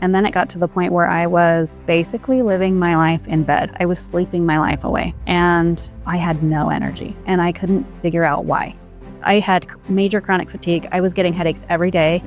And then it got to the point where I was basically living my life in bed. I was sleeping my life away and I had no energy and I couldn't figure out why. I had major chronic fatigue. I was getting headaches every day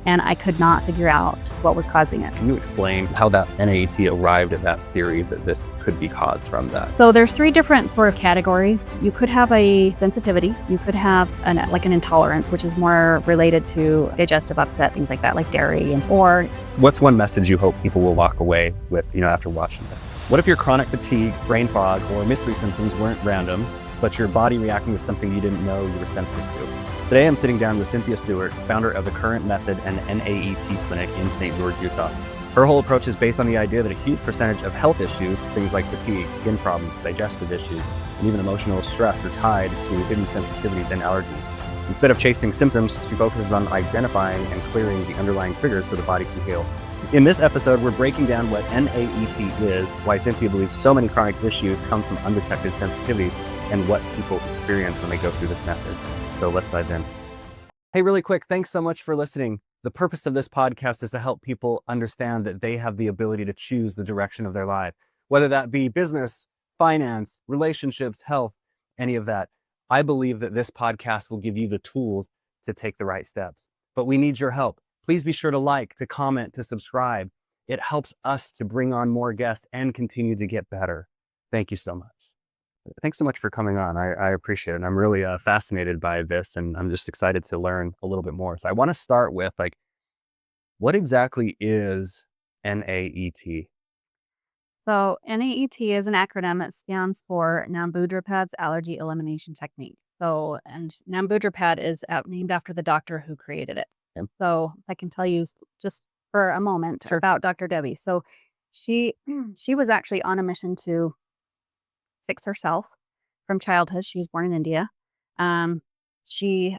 and I could not figure out what was causing it. Can you explain how that NAET arrived at that theory that this could be caused from that? So there's 3 different sort of categories. You could have a sensitivity. You could have an intolerance, which is more related to digestive upset, things like that, like dairy. Or what's one message you hope people will walk away with, after watching this? What if your chronic fatigue, brain fog, or mystery symptoms weren't random, but your body reacting to something you didn't know you were sensitive to? Today, I'm sitting down with Cynthia Stewart, founder of the Current Method and NAET clinic in St. George, Utah. Her whole approach is based on the idea that a huge percentage of health issues, things like fatigue, skin problems, digestive issues, and even emotional stress are tied to hidden sensitivities and allergies. Instead of chasing symptoms, she focuses on identifying and clearing the underlying triggers so the body can heal. In this episode, we're breaking down what NAET is, why Cynthia believes so many chronic issues come from undetected sensitivities, and what people experience when they go through this method. So let's dive in. Hey, really quick, thanks so much for listening. The purpose of this podcast is to help people understand that they have the ability to choose the direction of their life, whether that be business, finance, relationships, health, any of that. I believe that this podcast will give you the tools to take the right steps, but we need your help. Please be sure to like, to comment, to subscribe. It helps us to bring on more guests and continue to get better. Thank you so much. Thanks so much for coming on. I appreciate it. And I'm really fascinated by this, and I'm just excited to learn a little bit more. So I want to start with, what exactly is NAET? so NAET is an acronym. It stands for Nambudrapad's Allergy Elimination Technique. So, and Nambudrapad is named after the doctor who created it. Okay. So I can tell you just for a moment about Dr. Debbie. So she was actually on a mission to fix herself from childhood. She was born in India. Um, she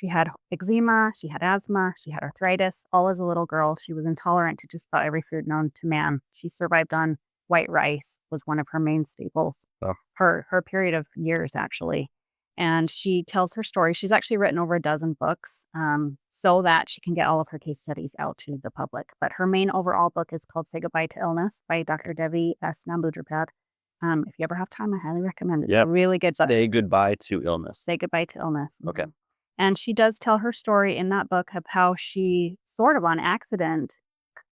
had eczema, she had asthma, she had arthritis. All as a little girl, she was intolerant to just about every food known to man. She survived on white rice, was one of her main staples. Oh. Her period of years actually, and she tells her story. She's actually written over a dozen books, so that she can get all of her case studies out to the public. But her main overall book is called "Say Goodbye to Illness" by Dr. Devi S. Nambudrapad. If you ever have time, I highly recommend it. Yep. It's a really good book. Say goodbye to illness. Say Goodbye to Illness. Okay. And she does tell her story in that book of how she sort of on accident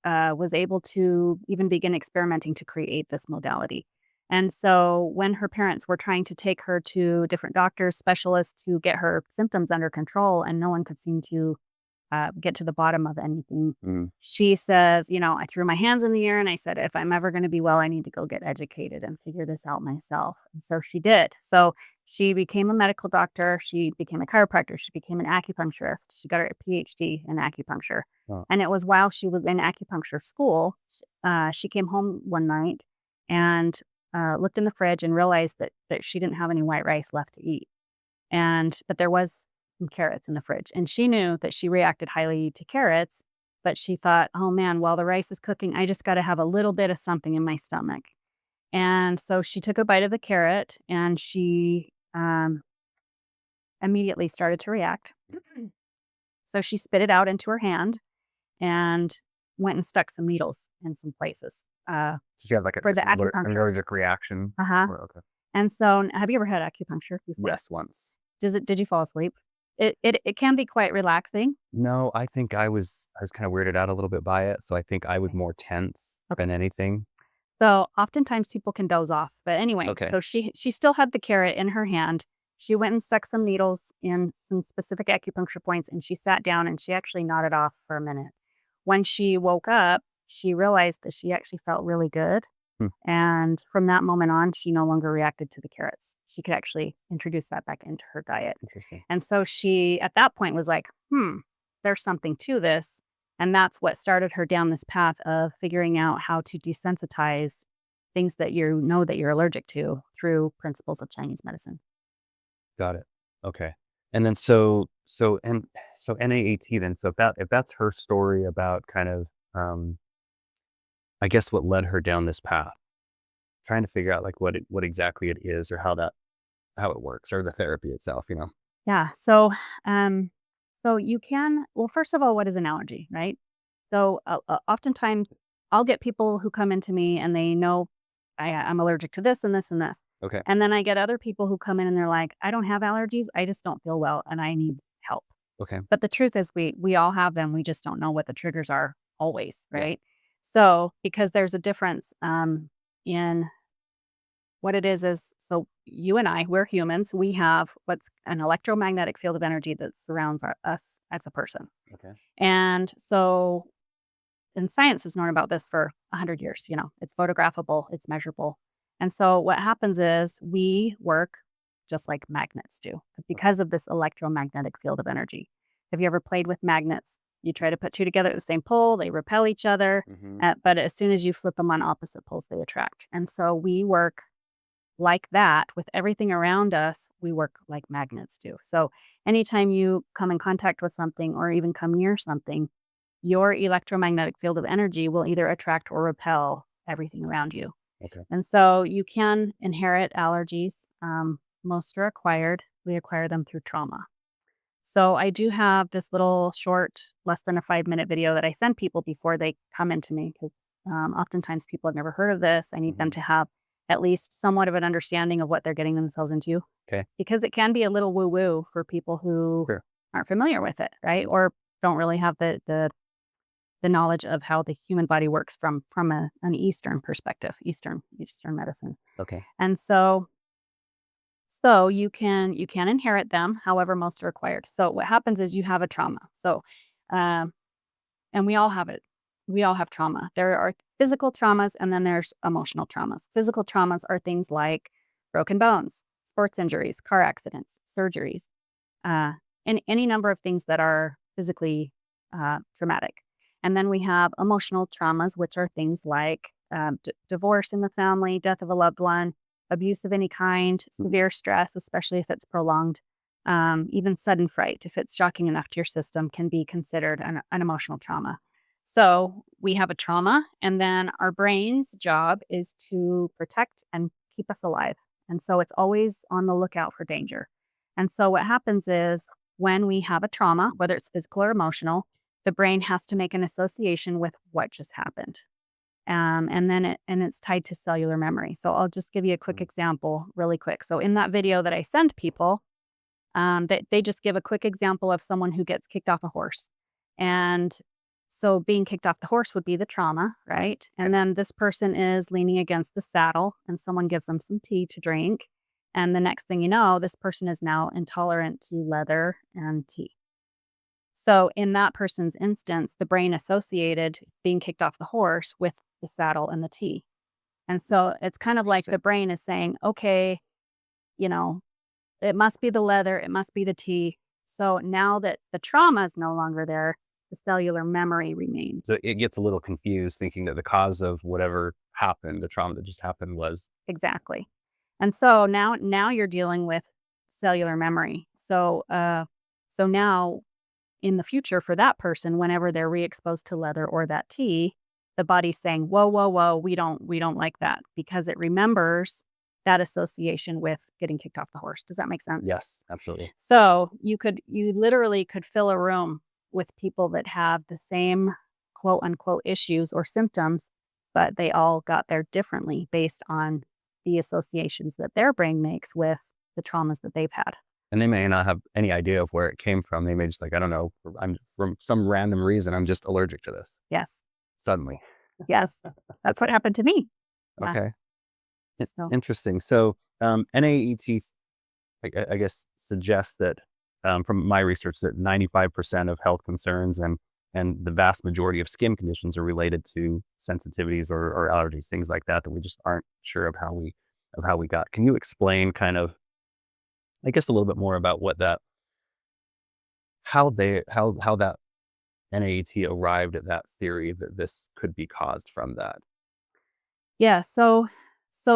was able to even begin experimenting to create this modality. And so when her parents were trying to take her to different doctors, specialists to get her symptoms under control, and no one could seem to get to the bottom of anything. She says, I threw my hands in the air and I said, if I'm ever going to be well, I need to go get educated and figure this out myself. And so she did. So she became a medical doctor. She became a chiropractor. She became an acupuncturist. She got her PhD in acupuncture. Oh. And it was while she was in acupuncture school, she came home one night and looked in the fridge and realized that she didn't have any white rice left to eat. But there was some carrots in the fridge. And she knew that she reacted highly to carrots, but she thought, oh man, while the rice is cooking, I just got to have a little bit of something in my stomach. And so she took a bite of the carrot and she immediately started to react. So she spit it out into her hand and went and stuck some needles in some places. Did you have for the acupuncture. An allergic reaction? Okay. And so have you ever had acupuncture before? Yes, once. Did you fall asleep? It can be quite relaxing. No, I think I was kind of weirded out a little bit by it. So I think I was more tense than anything. So oftentimes people can doze off. But anyway, so she still had the carrot in her hand. She went and stuck some needles in some specific acupuncture points and she sat down and she actually nodded off for a minute. When she woke up, she realized that she actually felt really good. And from that moment on, she no longer reacted to the carrots. She could actually introduce that back into her diet. Interesting. And so she, at that point, was like, there's something to this. And that's what started her down this path of figuring out how to desensitize things that you know that you're allergic to through principles of Chinese medicine. Got it. Okay. And then so NAET then, so if that's her story about kind of, I guess what led her down this path, trying to figure out what exactly it is or how it works or the therapy itself, Yeah. So you can, well, first of all, what is an allergy, right? So oftentimes I'll get people who come into me and they know I'm allergic to this and this and this. Okay. And then I get other people who come in and they're like, I don't have allergies. I just don't feel well and I need help. Okay. But the truth is we all have them. We just don't know what the triggers are always, Yeah. right? So because there's a difference in what it is so you and I, we're humans. We have what's an electromagnetic field of energy that surrounds us as a person. Okay. And so, and science has known about this for 100 years. It's photographable, it's measurable. And so what happens is we work just like magnets do because of this electromagnetic field of energy. Have you ever played with magnets? You try to put two together at the same pole, they repel each other. Mm-hmm. But as soon as you flip them on opposite poles, they attract. And so we work like that with everything around us. We work like magnets do. So anytime you come in contact with something or even come near something, your electromagnetic field of energy will either attract or repel everything around you. Okay. And so you can inherit allergies. Most are acquired. We acquire them through trauma. So I do have this little short, less than a 5-minute video that I send people before they come into me because oftentimes people have never heard of this. I need them to have at least somewhat of an understanding of what they're getting themselves into. Okay. Because it can be a little woo-woo for people who Sure. aren't familiar with it, right? Or don't really have the knowledge of how the human body works from an Eastern perspective, Eastern medicine. Okay. And so you can inherit them. However, most are acquired. So what happens is you have a trauma. So, and we all have it. We all have trauma. There are physical traumas, and then there's emotional traumas. Physical traumas are things like broken bones, sports injuries, car accidents, surgeries, and any number of things that are physically traumatic. And then we have emotional traumas, which are things like divorce in the family, death of a loved one, abuse of any kind, severe stress, especially if it's prolonged, even sudden fright, if it's shocking enough to your system, can be considered an emotional trauma. So we have a trauma, and then our brain's job is to protect and keep us alive. And so it's always on the lookout for danger. And so what happens is when we have a trauma, whether it's physical or emotional, the brain has to make an association with what just happened. And then it's tied to cellular memory. So I'll just give you a quick example really quick. So in that video that I send people, they just give a quick example of someone who gets kicked off a horse. And so being kicked off the horse would be the trauma, right? And then this person is leaning against the saddle and someone gives them some tea to drink. And the next thing you know, this person is now intolerant to leather and tea. So in that person's instance, the brain associated being kicked off the horse with the saddle and the tea. And so it's kind of like the brain is saying, okay, it must be the leather, it must be the tea. So now that the trauma is no longer there, the cellular memory remains. So it gets a little confused thinking that the cause of whatever happened, the trauma that just happened was. Exactly. And so now you're dealing with cellular memory. So now in the future for that person, whenever they're re-exposed to leather or that tea, the body's saying, whoa, whoa, whoa, we don't like that because it remembers that association with getting kicked off the horse. Does that make sense? Yes, absolutely. So you literally could fill a room with people that have the same quote unquote issues or symptoms, but they all got there differently based on the associations that their brain makes with the traumas that they've had. And they may not have any idea of where it came from. They may just I don't know, I'm from some random reason, I'm just allergic to this. Yes. Suddenly. Yes. That's what happened to me. Yeah. Okay. So. Interesting. So NAET, I guess, suggests that from my research that 95% of health concerns and the vast majority of skin conditions are related to sensitivities or allergies, things like that we just aren't sure of how we got. Can you explain kind of, I guess, a little bit more about what that, how that NAET arrived at that theory that this could be caused from that? Yeah. So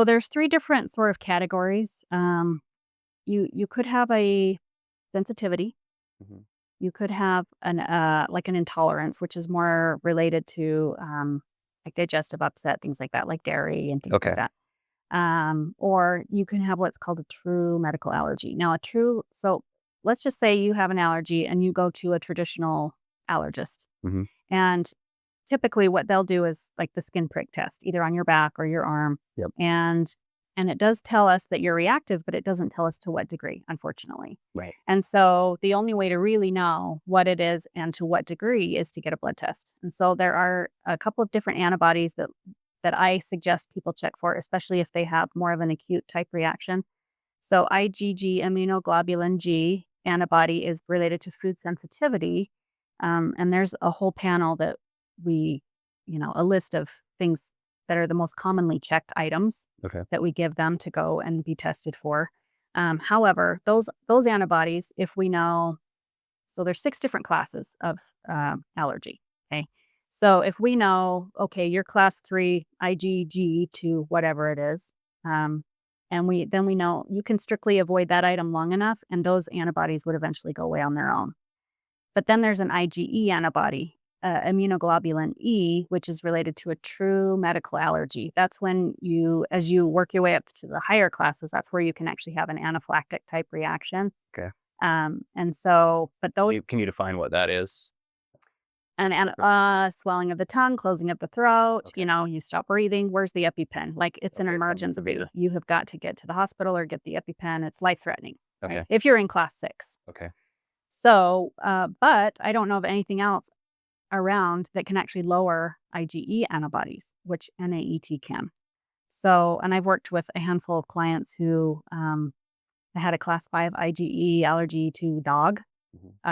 there's 3 different sort of categories. You could have a sensitivity. Mm-hmm. You could have an intolerance, which is more related to like digestive upset, things like that, like dairy and things like that. Or you can have what's called a true medical allergy. Now, so let's just say you have an allergy and you go to a traditional allergist. Mm-hmm. And typically what they'll do is like the skin prick test, either on your back or your arm. Yep. And it does tell us that you're reactive, but it doesn't tell us to what degree, unfortunately. Right. And so the only way to really know what it is and to what degree is to get a blood test. And so there are a couple of different antibodies that I suggest people check for, especially if they have more of an acute type reaction. So IgG immunoglobulin G antibody is related to food sensitivity. And there's a whole panel that a list of things that are the most commonly checked items Okay. that we give them to go and be tested for. However, those antibodies, if we know, so there's 6 different classes of allergy. Okay. So if we know, okay, you're class 3 IgG to whatever it is, and we know you can strictly avoid that item long enough, and those antibodies would eventually go away on their own. But then there's an IgE antibody, immunoglobulin E, which is related to a true medical allergy. That's when as you work your way up to the higher classes, that's where you can actually have an anaphylactic type reaction. Okay. And so, but those Can you define what that is? swelling of the tongue, closing of the throat, Okay. you stop breathing. Where's the EpiPen? Like it's an Okay, emergency. You have got to get to the hospital or get the EpiPen. It's life threatening. Okay. Right? If you're in class 6. Okay. So, but I don't know of anything else around that can actually lower IgE antibodies, which NAET can. So, and I've worked with a handful of clients who had a class 5 IgE allergy to dog,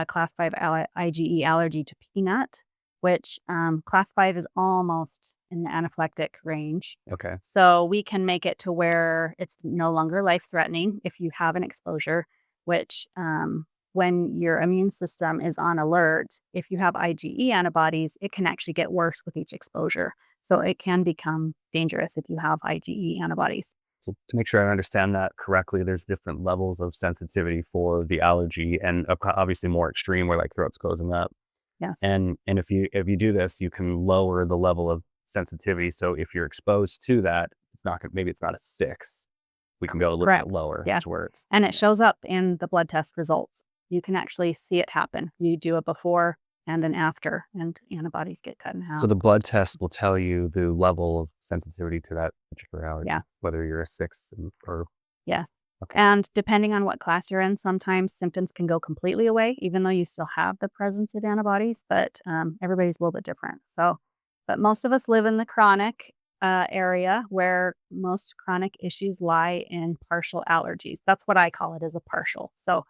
class 5 IgE allergy to peanut, which class 5 is almost in the anaphylactic range. Okay. So we can make it to where it's no longer life-threatening if you have an exposure, which when your immune system is on alert, if you have IgE antibodies, it can actually get worse with each exposure. So it can become dangerous if you have IgE antibodies. So to make sure I understand that correctly, there's different levels of sensitivity for the allergy, and obviously more extreme where like throat's closing up. Yes. And if you do this, you can lower the level of sensitivity. So if you're exposed to that, maybe it's not a 6. We can go a little bit lower. Yeah. To where it's, and it shows up in the blood test results. You can actually see it happen. You do a before and an after, and antibodies get cut in half. So the blood test will tell you the level of sensitivity to that particular allergy, whether you're a 6 or. Yes. Okay. And depending on what class you're in, sometimes symptoms can go completely away, even though you still have the presence of antibodies, but everybody's a little bit different. So, but most of us live in the chronic area where most chronic issues lie in partial allergies. That's what I call it, as a partial. So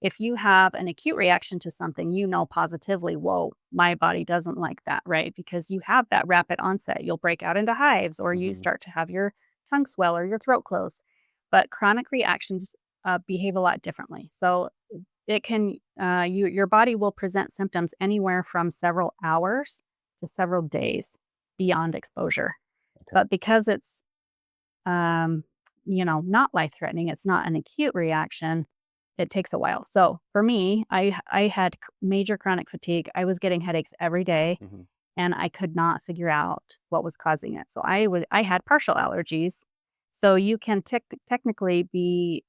if you have an acute reaction to something, positively, whoa, my body doesn't like that, right? Because you have that rapid onset. You'll break out into hives, or you start to have your tongue swell or your throat close. But chronic reactions behave a lot differently. So it can, your body will present symptoms anywhere from several hours to several days beyond exposure. Okay. But because it's, not life-threatening, it's not an acute reaction, it takes a while. So for me, I had major chronic fatigue. I was getting headaches every day, and I could not figure out what was causing it. So I had partial allergies. So you can technically be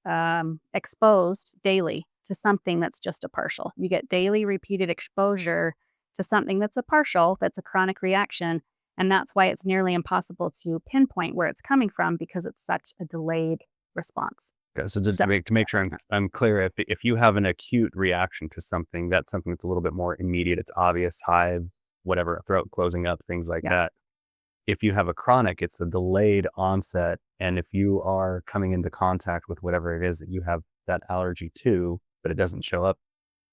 exposed daily to something that's just a partial. You get daily repeated exposure to something that's a partial, that's a chronic reaction. And that's why it's nearly impossible to pinpoint where it's coming from, because it's such a delayed response. Okay, so just to make sure I'm clear, if you have an acute reaction to something, that's something that's a little bit more immediate, it's obvious, hives, whatever, throat closing up, things like that. If you have a chronic, it's a delayed onset. And if you are coming into contact with whatever it is that you have that allergy to, but it doesn't show up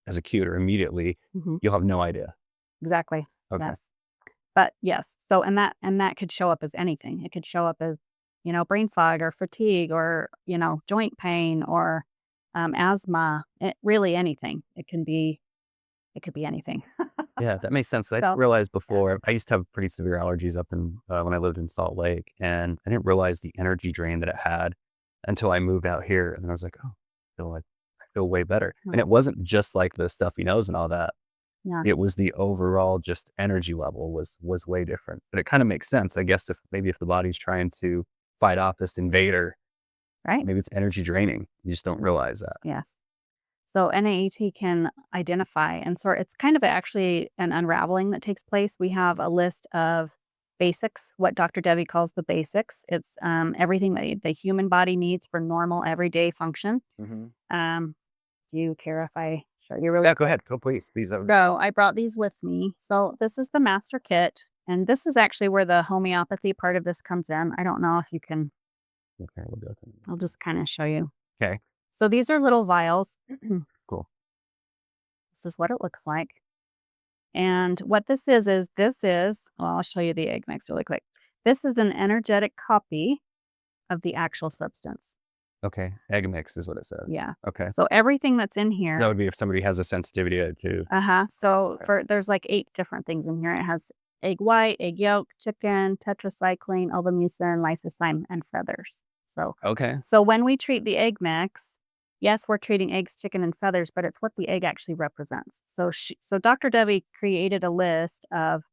as acute or immediately, you'll have no idea. Exactly. Okay. Yes. But yes, so and that could show up as anything. It could show up as, brain fog or fatigue or, joint pain or asthma. Really anything. It could be anything. Yeah, that makes sense. I didn't realize before, I used to have pretty severe allergies up in when I lived in Salt Lake, and I didn't realize the energy drain that it had until I moved out here. And I was like, oh, I feel way better. And it wasn't just like the stuffy nose and all that. Yeah. It was the overall just energy level was way different. But it kind of makes sense, I guess, if the body's trying to fight off this invader, right? Maybe it's energy draining. You just don't realize that. Yes. So NAET can identify and sort. It's kind of actually an unraveling that takes place. We have a list of basics, what Dr. Debbie calls the basics. It's everything that the human body needs for normal everyday function. Mm-hmm. Do you care if I show you really Yeah, go quick? ahead. Go, please. Please. So I brought these with me. So this is the master kit, and this is actually where the homeopathy part of this comes in. I don't know if you can. Okay, we'll go through. I'll just kind of show you. Okay, So these are little vials. cool. This is what it looks like. And what this is well, I'll show you the egg mix really quick. This is an energetic copy of the actual substance. Okay, egg mix is what it says. Yeah. Okay. So everything that's in here. That would be if somebody has a sensitivity to. So there's like 8 different things in here. It has egg white, egg yolk, chicken, tetracycline, albamucin, lysozyme, and feathers. Okay. So when we treat the egg mix, yes, we're treating eggs, chicken, and feathers, but it's what the egg actually represents. So Dr. Debbie created a list of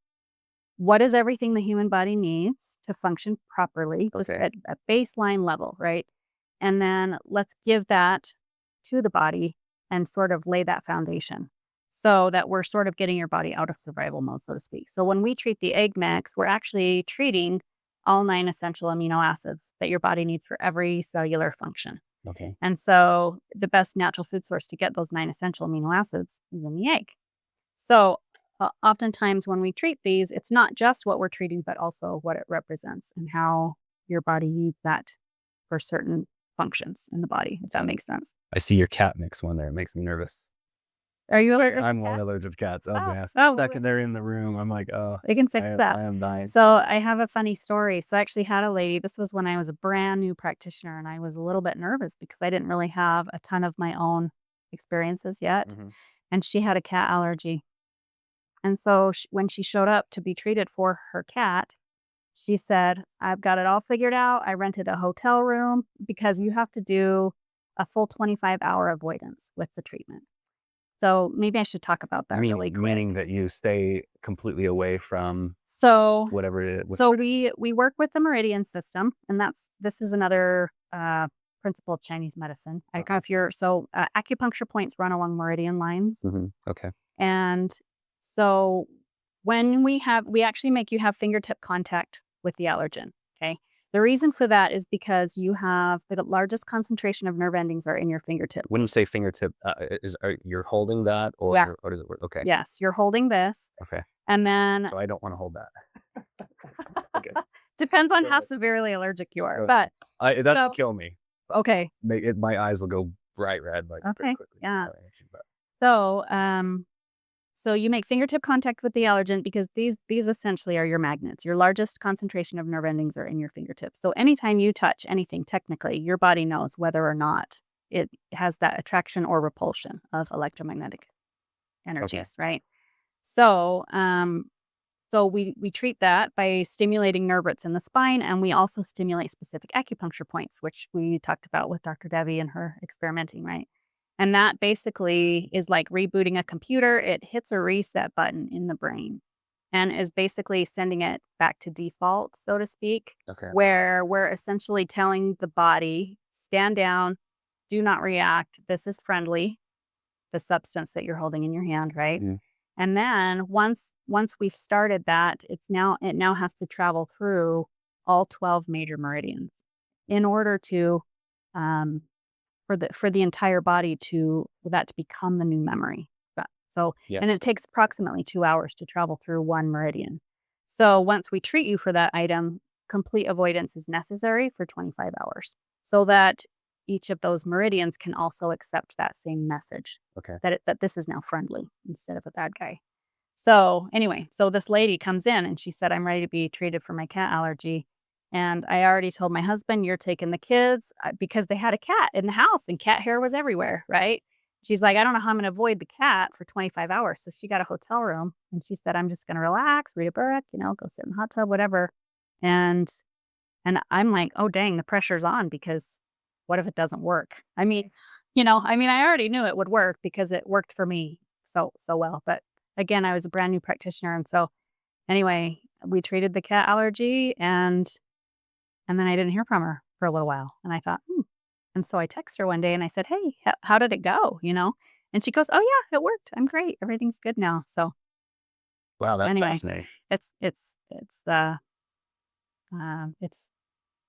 what is everything the human body needs to function properly, just Okay. at a baseline level, right? And then let's give that to the body and sort of lay that foundation so that we're sort of getting your body out of survival mode, so to speak. So when we treat the egg mix, we're actually treating all 9 essential amino acids that your body needs for every cellular function. Okay. And so the best natural food source to get those 9 essential amino acids is in the egg. So oftentimes when we treat these, it's not just what we're treating, but also what it represents and how your body needs that for certain functions in the body, if that makes sense. I see your cat mix one there. It makes me nervous. Are you allergic? I'm allergic to cats. Oh, man. Oh, Second they're in the room, I'm like, oh, they can fix that. I am dying. So I have a funny story. So I actually had a lady, this was when I was a brand new practitioner, and I was a little bit nervous because I didn't really have a ton of my own experiences yet. Mhm. And she had a cat allergy. And so when she showed up to be treated for her cat, she said, I've got it all figured out. I rented a hotel room because you have to do a full 25-hour avoidance with the treatment. So maybe I should talk about that really quick. Meaning that you stay completely away from So whatever it is. So we work with the meridian system, and this is another principle of Chinese medicine. Acupuncture points run along meridian lines. Mhm. Okay. And so when we actually make you have fingertip contact with the allergen. Okay. The reason for that is because you have the largest concentration of nerve endings are in your fingertip. When you say fingertip, you're holding that or Yeah. or does it work? Okay. Yes, you're holding this. Okay. And then So I don't want to hold that. Okay. depends on Go how ahead. severely allergic you are. Go But That should kill me. okay. My eyes will go bright red like pretty Okay. quickly. Yeah. So, so you make fingertip contact with the allergen because these essentially are your magnets. Your largest concentration of nerve endings are in your fingertips. So anytime you touch anything, technically, your body knows whether or not it has that attraction or repulsion of electromagnetic energies, right? So, so we treat that by stimulating nerve roots in the spine, and we also stimulate specific acupuncture points, which we talked about with Dr. Debbie and her experimenting, right? And that basically is like rebooting a computer. It hits a reset button in the brain and is basically sending it back to default, so to speak, where we're essentially telling the body, stand down, do not react. This is friendly, the substance that you're holding in your hand, right? Mm. And then once we've started that, it now has to travel through all 12 major meridians in order to for the entire body for that to become the new memory. And it takes approximately 2 hours to travel through one meridian. So once we treat you for that item, complete avoidance is necessary for 25 hours so that each of those meridians can also accept that same message that this is now friendly instead of a bad guy. So anyway, so this lady comes in and she said, I'm ready to be treated for my cat allergy. And I already told my husband, you're taking the kids because they had a cat in the house and cat hair was everywhere, right? She's like, I don't know how I'm going to avoid the cat for 25 hours. So she got a hotel room and she said, I'm just going to relax, read a book, go sit in the hot tub, whatever. And I'm like, oh, dang, the pressure's on because what if it doesn't work? I already knew it would work because it worked for me so well. But again, I was a brand new practitioner. And so anyway, we treated the cat allergy and then I didn't hear from her for a little while. And I thought, And so I texted her one day and I said, hey, how did it go? And she goes, "Oh, yeah, it worked. I'm great. Everything's good now." So, Wow, that's anyway, fascinating. it's it's it's, uh, it's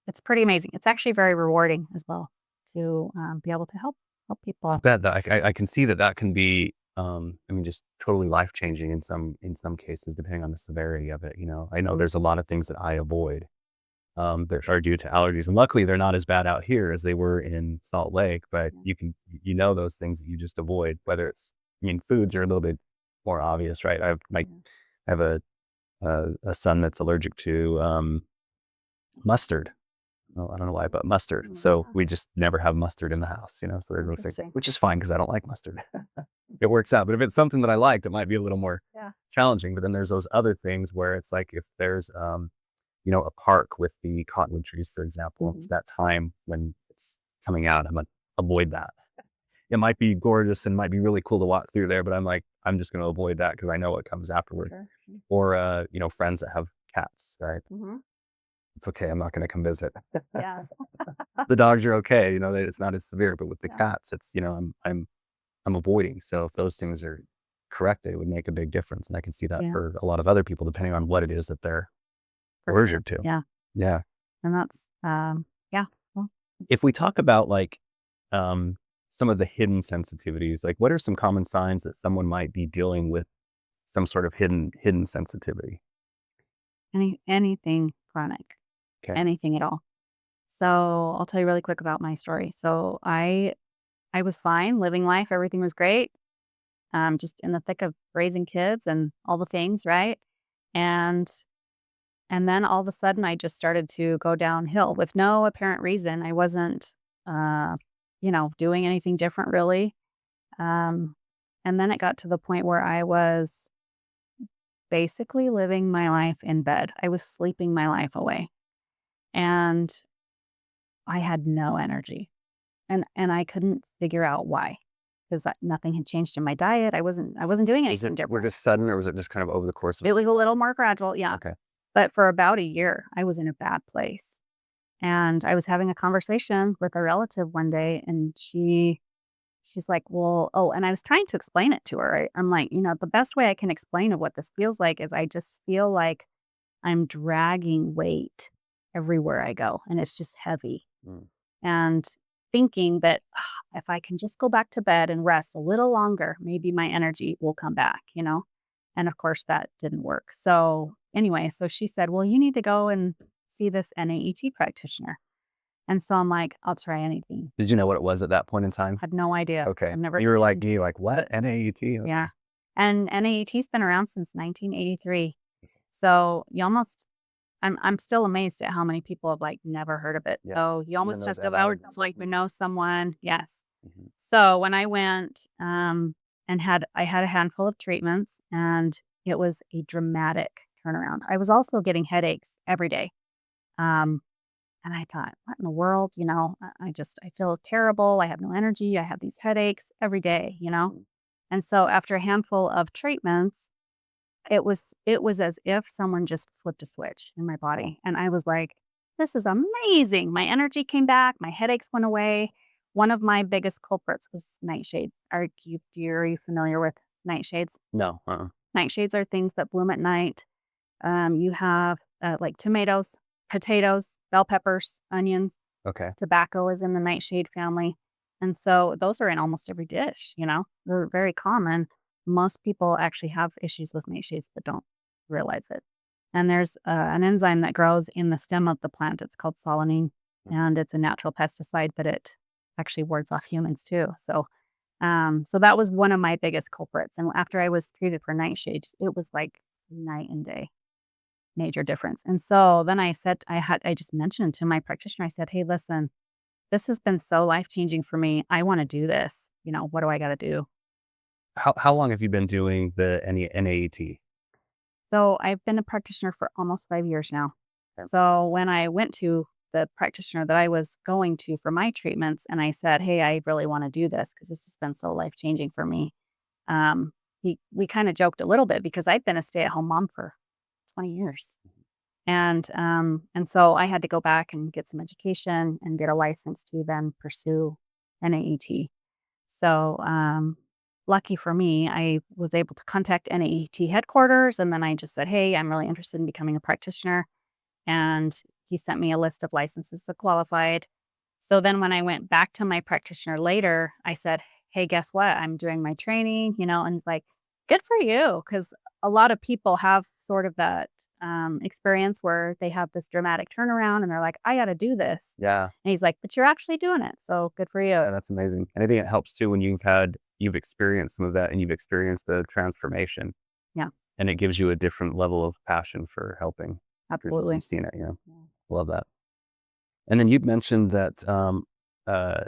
it's pretty amazing. It's actually very rewarding as well to, be able to help I people. bet that I can see that that can be, I mean, just totally life changing in some cases, depending on the severity of it. I know there's a lot of things that I avoid that are due to allergies, and luckily they're not as bad out here as they were in Salt Lake. But Yeah, those things that you just avoid, whether it's, I mean, foods are a little bit more obvious, right? yeah, I have a son that's allergic to mustard. Well, I don't know why, but mustard. So yeah. we just never have mustard in the house, so everyone's like, Interesting. which is fine because I don't like mustard. It works out. But if it's something that I liked, it might be a little more Yeah. challenging. But then there's those other things where it's like if there's, a park with the cottonwood trees, for example, it's Mhm. that time when it's coming out. I'm like, avoid that. It might be gorgeous and might be really cool to walk through there, but I'm like, I'm just going to avoid that because I know what comes afterward. Sure. Or, friends that have cats, right? Mhm. It's okay. I'm not going to come visit. Yeah. The dogs are okay. It's not as severe, but with the Yeah. cats, it's, I'm avoiding. So if those things are corrected, it would make a big difference. And I can see that Yeah. for a lot of other people, depending on what it is that they're For sure. allergic to. Yeah. Yeah. And that's, yeah. Well, If we talk about like um, some of the hidden sensitivities, like what are some common signs that someone might be dealing with some sort of hidden sensitivity? anything chronic, Okay. anything at all. So I'll tell you really quick about my story. So I was fine living life. Everything was great. Just in the thick of raising kids and all the things, right? And and then all of a sudden I just started to go downhill with no apparent reason. I wasn't uh, doing anything different really. Um, and then it got to the point where I was basically living my life in bed. I was sleeping my life away. And I had no energy. And I couldn't figure out why, 'cause nothing had changed in my diet. I wasn't doing anything Was different. it sudden or was it just kind of over the course of? It was a little more gradual, yeah. Okay. But for about a year, I was in a bad place. And I was having a conversation with a relative one day, and she's like, "Well," oh, and I was trying to explain it to her. I'm like, "The best way I can explain what this feels like is I just feel like I'm dragging weight everywhere I go, and it's just heavy." Mm. And thinking that, if I can just go back to bed and rest a little longer, maybe my energy will come back. And of course, that didn't work. So, anyway, so she said, "Well, you need to go and see this NAET practitioner." And so I'm like, "I'll try anything." Did you know what it was at that point in time? Had no idea. Okay. I've never You were like taken me, like, Chinese. what? NAET? Yeah. Okay. And NAET's been around since 1983. So you almost I'm still amazed at how many people have, like, never heard of it. Yeah. So you Even almost those just that have about allergies. like we know someone. Yes. Mhm. So when I went, and I had a handful of treatments, and it was a dramatic turnaround. I was also getting headaches every day. Um, and I thought, what in the world? I feel terrible. I have no energy. I have these headaches every day. Mm. And so after a handful of treatments, it was as if someone just flipped a switch in my Wow. body, and I was like, "This is amazing." My energy came back, my headaches went away. One of my biggest culprits was nightshade. Are you familiar with nightshades? No. Uh-uh. Nightshades are things that bloom at night. You have, like tomatoes, potatoes, bell peppers, onions, Okay. tobacco is in the nightshade family, and so those are in almost every dish. They're very common. Most people actually have issues with nightshades but don't realize it. And there's, an enzyme that grows in the stem of the plant. It's called solanine, Mhm. and it's a natural pesticide, but it actually wards off humans too. So that was one of my biggest culprits, and after I was treated for nightshades, it was like night and day. Major difference. And so then I just mentioned to my practitioner, I said, "Hey, listen, this has been so life-changing for me. I wanna do this. What do I gotta do?" How long have you been doing the NAET? So I've been a practitioner for almost 5 years now. Okay. So when I went to the practitioner that I was going to for my treatments and I said, "Hey, I really wanna do this because this has been so life-changing for me." We kinda joked a little bit because I've been a stay-at-home mom for 20 years. And so I had to go back and get some education and get a license to then pursue NAET. So, lucky for me, I was able to contact NAET headquarters, and then I just said, "Hey, I'm really interested in becoming a practitioner." And he sent me a list of licenses that qualified. So then when I went back to my practitioner later, I said, "Hey, guess what? I'm doing my training," and he's like, "Good for you." Because a lot of people have sort of that experience where they have this dramatic turnaround and they're like, "I got to do this." Yeah. And he's like, "But you're actually doing it. So good for you." Yeah, that's amazing. And I think it helps too when you've experienced some of that and you've experienced the transformation. Yeah, And it gives you a different level of passion for helping. absolutely. You've seen it, Yeah. love that. And then you mentioned that uh,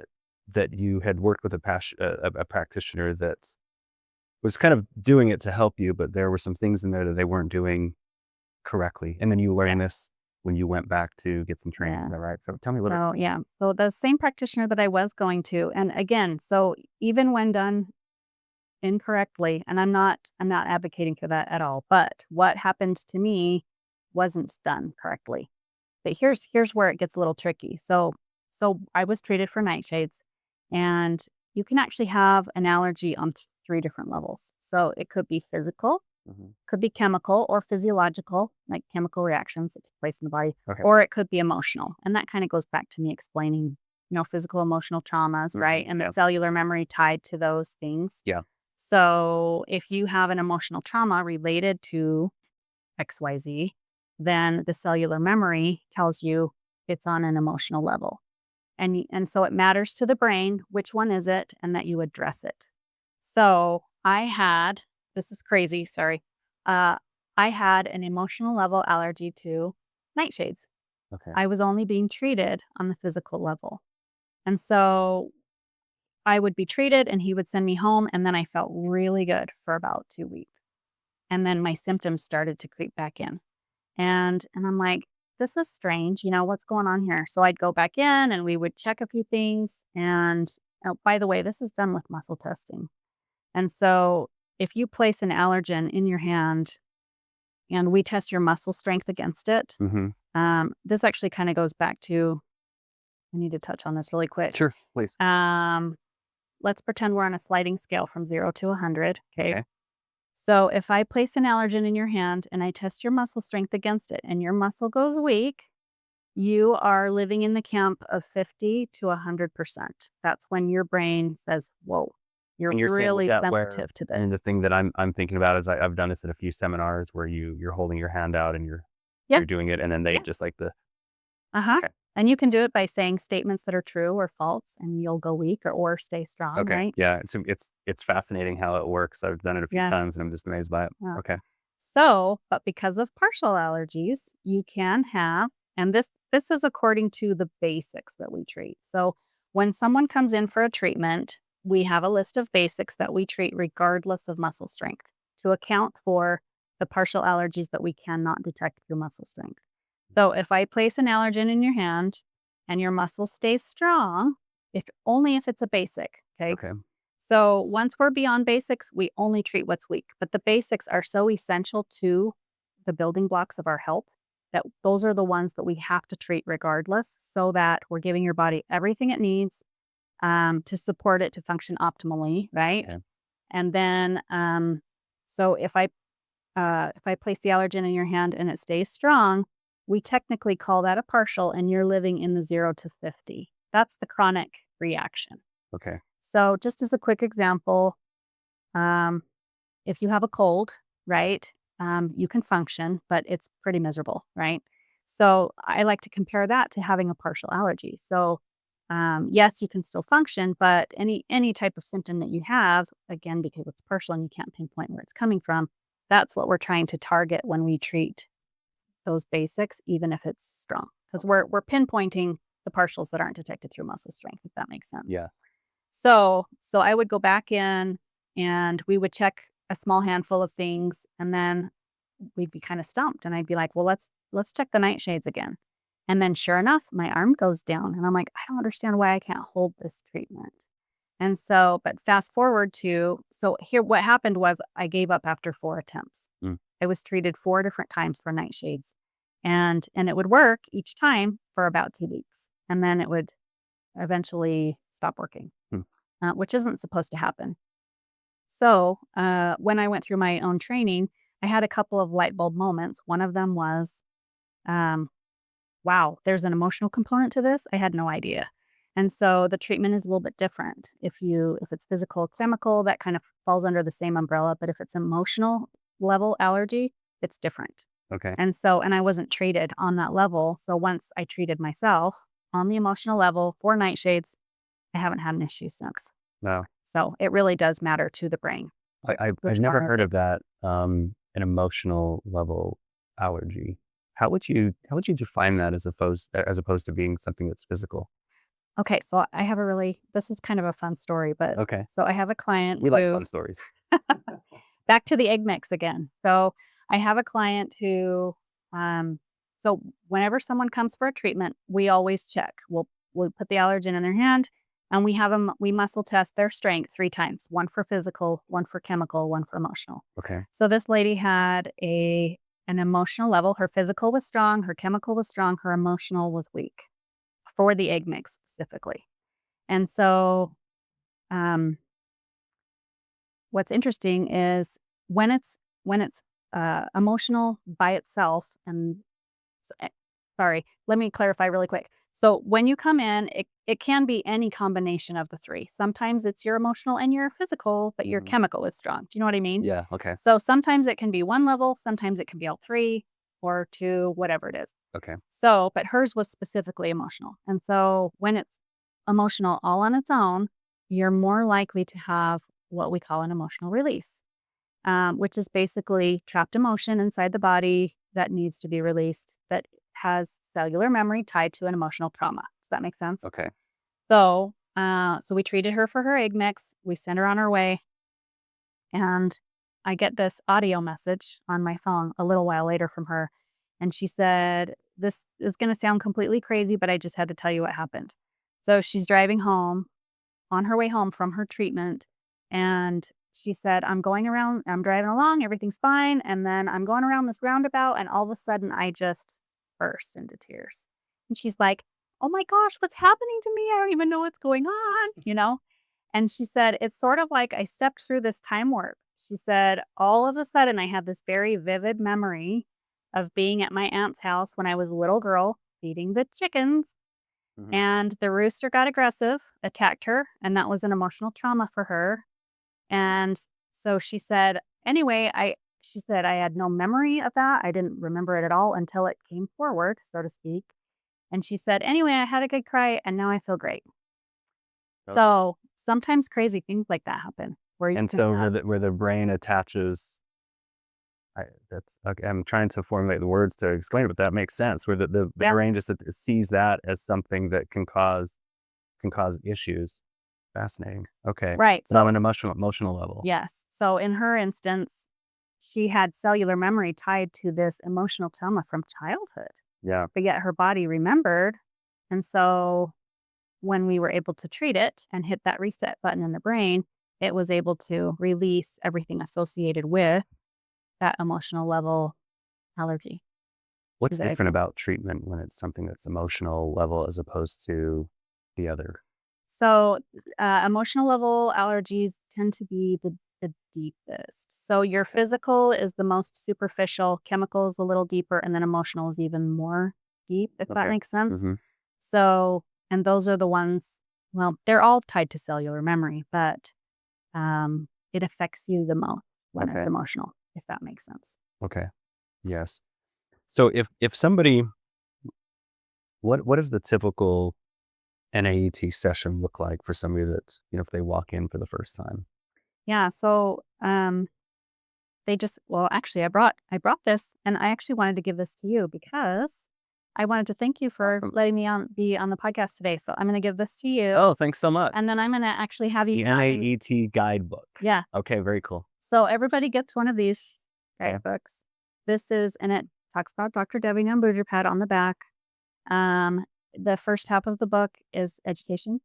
that you had worked with a practitioner that was kind of doing it to help you, but there were some things in there that they weren't doing correctly. And then you Yeah. learned this when you went back to get some training. Yeah. Is that right? So tell me a little So, yeah. So the same practitioner that I was going to, and again, so even when done incorrectly, and I'm not advocating for that at all, but what happened to me wasn't done correctly. But here's where it gets a little tricky. So I was treated for nightshades, and you can actually have an allergy on three different levels. So it could be physical, bit. could be chemical or physiological, like chemical reactions that take place in the body, Okay. or it could be emotional. And that kind of goes back to me explaining, physical emotional traumas, right? And Yeah. the cellular memory tied to those things. Yeah. So if you have an emotional trauma related to XYZ, then the cellular memory tells you it's on an emotional level. And so it matters to the brain which one is it and that you address it. So I had, this is crazy, sorry. Uh, I had an emotional level allergy to nightshades. Okay. I was only being treated on the physical level. And so I would be treated and he would send me home. And then I felt really good for about 2 weeks. And then my symptoms started to creep back in. And I'm like, this is strange. What's going on here? So I'd go back in and we would check a few things. And oh, by the way, this is done with muscle testing. And so if you place an allergen in your hand and we test your muscle strength against it, Mm-hmm. this actually kind of goes back to, I need to touch on this really quick. Sure, please. Let's pretend we're on a sliding scale from 0 to 100. Okay. Okay. So if I place an allergen in your hand and I test your muscle strength against it and your muscle goes weak, you are living in the camp of 50 to 100%. That's when your brain says, whoa, you're And you're saying with really that where, sensitive to this. and the thing that I'm thinking about is I've done this at a few seminars where you're holding your hand out and you're Yeah. doing it, and then they Yeah. just like the Uh-huh. okay. And you can do it by saying statements that are true or false, and you'll go weak or stay strong, Okay. right? Yeah. It's fascinating how it works. I've done it a few Yeah. times and I'm just amazed by it. Yeah. Okay. So, but because of partial allergies, you can have, and this is according to the basics that we treat. So when someone comes in for a treatment, we have a list of basics that we treat regardless of muscle strength to account for the partial allergies that we cannot detect through muscle strength. So if I place an allergen in your hand and your muscle stays strong, if only if it's a basic, okay? Okay. So once we're beyond basics, we only treat what's weak. But the basics are so essential to the building blocks of our health that those are the ones that we have to treat regardless so that we're giving your body everything it needs to support it to function optimally, right? Okay. And then, so if I place the allergen in your hand and it stays strong, we technically call that a partial, and you're living in the 0 to 50. That's the chronic reaction. Okay. So just as a quick example, um, if you have a cold, right, you can function, but it's pretty miserable, right? So I like to compare that to having a partial allergy. So yes, you can still function, but any type of symptom that you have, again, because it's partial and you can't pinpoint where it's coming from, that's what we're trying to target when we treat those basics, even if it's strong, because we're pinpointing the partials that aren't detected through muscle strength, if that makes sense. Yeah. So I would go back in and we would check a small handful of things, and then we'd be kind of stumped, and I'd be like, "Well, let's check the nightshades again." And then sure enough, my arm goes down and I'm like, "I don't understand why I can't hold this treatment." And so, but fast forward to, so here what happened was I gave up after 4 attempts. Mm. I was treated 4 different times for nightshades. And it would work each time for about 2 weeks. And then it would eventually stop working, Mm. which isn't supposed to happen. So when I went through my own training, I had a couple of light bulb moments. One of them was, um, wow, there's an emotional component to this. I had no idea. And so the treatment is a little bit different. If it's physical, chemical, that kind of falls under the same umbrella. But if it's emotional level allergy, it's different. Okay. And I wasn't treated on that level. So once I treated myself on the emotional level for nightshades, I haven't had an issue since. No. So it really does matter to the brain. I've Which never one is heard it? of that, an emotional level allergy. How would you define that as opposed to being something that's physical? Okay, so this is kind of a fun story, but Okay. so I have a client We like who fun stories. back to the egg mix again. So I have a client who, um, so whenever someone comes for a treatment, we always check. We'll put the allergen in their hand, and we muscle test their strength 3 times: one for physical, one for chemical, one for emotional. Okay. So this lady had an emotional level. Her physical was strong, her chemical was strong, her emotional was weak for the egg mix specifically. And so, um, what's interesting is when it's emotional by itself, and sorry, let me clarify really quick. So when you come in, it can be any combination of the three. Sometimes it's your emotional and your physical, but your Mhm. chemical is strong. Do you know what I mean? Yeah. Okay. So sometimes it can be one level, sometimes it can be all three or two, whatever it is. Okay. So, but hers was specifically emotional. And so when it's emotional all on its own, you're more likely to have what we call an emotional release, which is basically trapped emotion inside the body that needs to be released, that has cellular memory tied to an emotional trauma. Does that make sense? Okay. So we treated her for her egg mix. We sent her on her way. And I get this audio message on my phone a little while later from her. And she said, "This is going to sound completely crazy, but I just had to tell you what happened." So she's driving home on her way home from her treatment. And she said, I'm driving along, everything's fine. And then I'm going around this roundabout, and all of a sudden I just burst into tears. And she's like, "Oh my gosh, what's happening to me? I don't even know what's going on?" And she said, "It's sort of like I stepped through this time warp." She said, "All of a sudden, I had this very vivid memory of being at my aunt's house when I was a little girl feeding the chickens, Mhm. and the rooster got aggressive, attacked her, and that was an emotional trauma for her." And so she said, anyway, she said, "I had no memory of that. I didn't remember it at all until it came forward, so to speak." And she said, "Anyway, I had a good cry, and now I feel great." Okay. So sometimes crazy things like that happen where you And can so where have. the brain attaches, that's okay. I'm trying to formulate the words to explain it, but that makes sense. Where the Yeah, brain just sees that as something that can cause issues. Fascinating. Okay. right. But on So, an emotional level. yes. So in her instance, she had cellular memory tied to this emotional trauma from childhood, Yeah. but yet her body remembered. And so when we were able to treat it and hit that reset button in the brain, it was able to release everything associated with that emotional level allergy to What's the egg different mix. about treatment when it's something that's emotional level as opposed to the other? So, emotional level allergies tend to be the deepest. So, your Okay. physical is the most superficial, chemical is a little deeper, and then emotional is even more deep, if that Okay. makes sense. Mm-hmm. So, and those are the ones, well, they're all tied to cellular memory, but it affects you the most when it's Okay. emotional, if that makes sense. Okay. Yes. So if somebody, what does the typical NAET session look like for somebody that's, if they walk in for the first time? Yeah. So, actually, I brought this, and I actually wanted to give this to you because I wanted to thank you for Awesome. letting me be on the podcast today. So I'm gonna give this to you, Oh, thanks so much. and then I'm gonna actually have you The sign. NAET guidebook. Yeah. Okay, very cool. So everybody gets one of these Okay. guidebooks. And it talks about Dr. Debbie Pad on the back. Um, the first half of the book is education,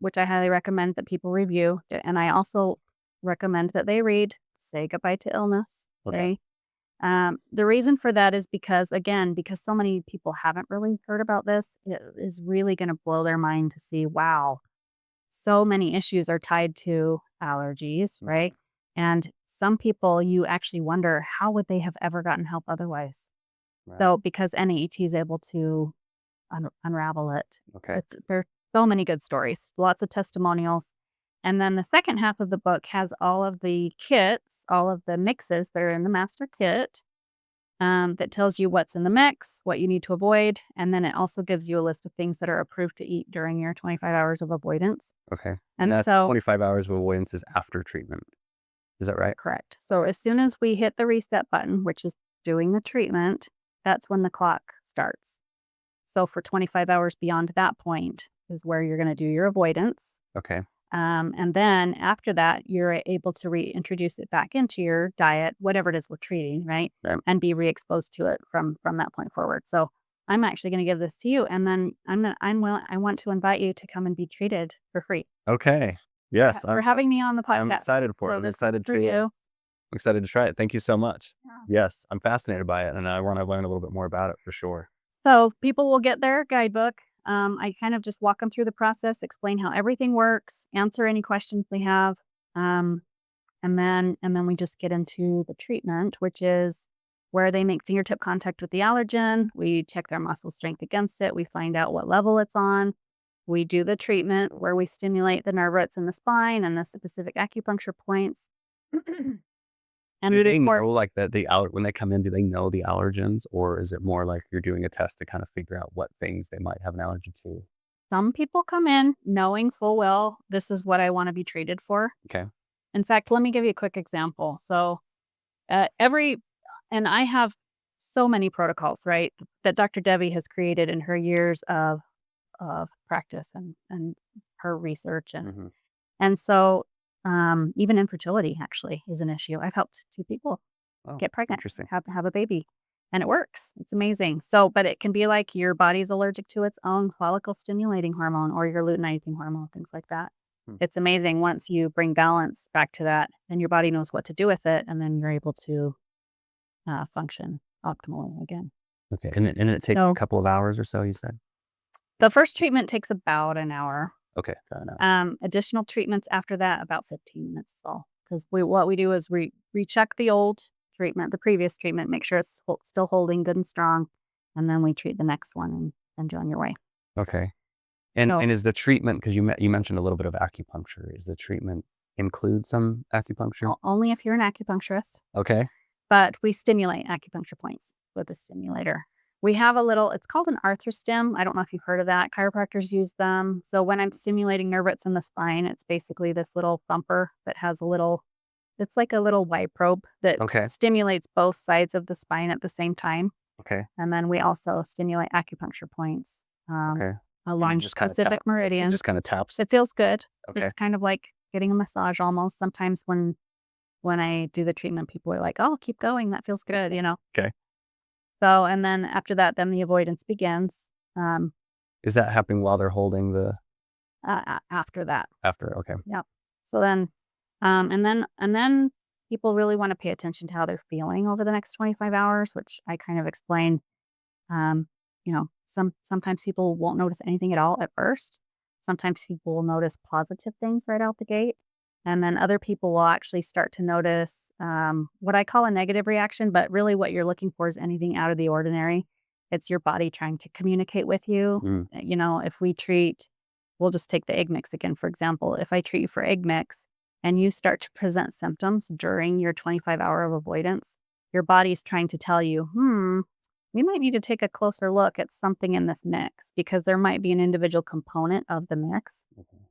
which I highly recommend that people review. And I also recommend that they read Say Goodbye to Illness. Okay. Okay. The reason for that is because so many people haven't really heard about this, it is really going to blow their mind to see, wow, so many issues are tied to allergies, right? And some people, you actually wonder, how would they have ever gotten help otherwise? Right. So because NAET is able to unravel it. Okay. There's so many good stories, lots of testimonials. And then the second half of the book has all of the kits, all of the mixes that are in the master kit, that tells you what's in the mix, what you need to avoid. And then it also gives you a list of things that are approved to eat during your 25 hours of avoidance. Okay. And that's so, 25 hours of avoidance is after treatment. Is that right? correct. So as soon as we hit the reset button, which is doing the treatment, that's when the clock starts. So for 25 hours beyond that point is where you're going to do your avoidance. Okay. And then after that, you're able to reintroduce it back into your diet, whatever it is we're treating, right? Right. And be re-exposed to it from that point forward. So I'm actually going to give this to you, and then I want to invite you to come and be treated for free. Okay. Yes. For having me on the podcast. I'm excited for it. So I'm this is excited for to. you. I'm excited to try it. Thank you so much. Yeah. Yes, I'm fascinated by it, and I want to learn a little bit more about it for sure. So people will get their guidebook. I kind of just walk them through the process, explain how everything works, answer any questions they have, and then we just get into the treatment, which is where they make fingertip contact with the allergen. We check their muscle strength against it. We find out what level it's on. We do the treatment where we stimulate the nerve roots in the spine and the specific acupuncture points. And Do they for- know like that when they come in, do they know the allergens, or is it more like you're doing a test to kind of figure out what things they might have an allergy to? Some people come in knowing full well this is what I want to be treated for. Okay. In fact, let me give you a quick example. So, and I have so many protocols, right, that Dr. Debbie has created in her years of practice and her research, and so even infertility actually is an issue. I've helped 2 people get pregnant, Interesting. have a baby, and it works. It's amazing. So, but it can be like your body's allergic to its own follicle stimulating hormone or your luteinizing hormone, things like that. It's amazing once you bring balance back to that, then your body knows what to do with it, and then you're able to function optimally again. Okay, and it takes a couple of hours or so, you said? The first treatment takes about an hour. Okay, fair enough. Additional treatments after that, about 15 minutes. So, because what we do is we recheck the old treatment, the previous treatment, make sure it's still holding good and strong, and then we treat the next one and send you on your way. Okay. And is the treatment, because you mentioned a little bit of acupuncture, is the treatment include some acupuncture? Only if you're an acupuncturist. Okay. But we stimulate acupuncture points with a stimulator. We have it's called an arthrostim. I don't know if you've heard of that. Chiropractors use them. So when I'm stimulating nerve roots in the spine, it's basically this little thumper that has it's like a little Y probe that stimulates both sides of the spine at the same time. Okay. And then we also stimulate acupuncture points along specific meridians. It just kind of taps. It feels good. Okay. It's kind of like getting a massage almost. Sometimes when I do the treatment, people are like, "Oh, keep going. That feels good," Okay. So, and then after that, then the avoidance begins. Is that happening while they're holding the? After that. After, okay. Yep. So then, and then people really want to pay attention to how they're feeling over the next 25 hours, which I kind of explain. Sometimes people won't notice anything at all at first. Sometimes people will notice positive things right out the gate. And then other people will actually start to notice what I call a negative reaction, but really what you're looking for is anything out of the ordinary. It's your body trying to communicate with you. If we'll just take the egg mix again, for example. If I treat you for egg mix and you start to present symptoms during your 25-hour of avoidance, your body's trying to tell you, we might need to take a closer look at something in this mix because there might be an individual component of the mix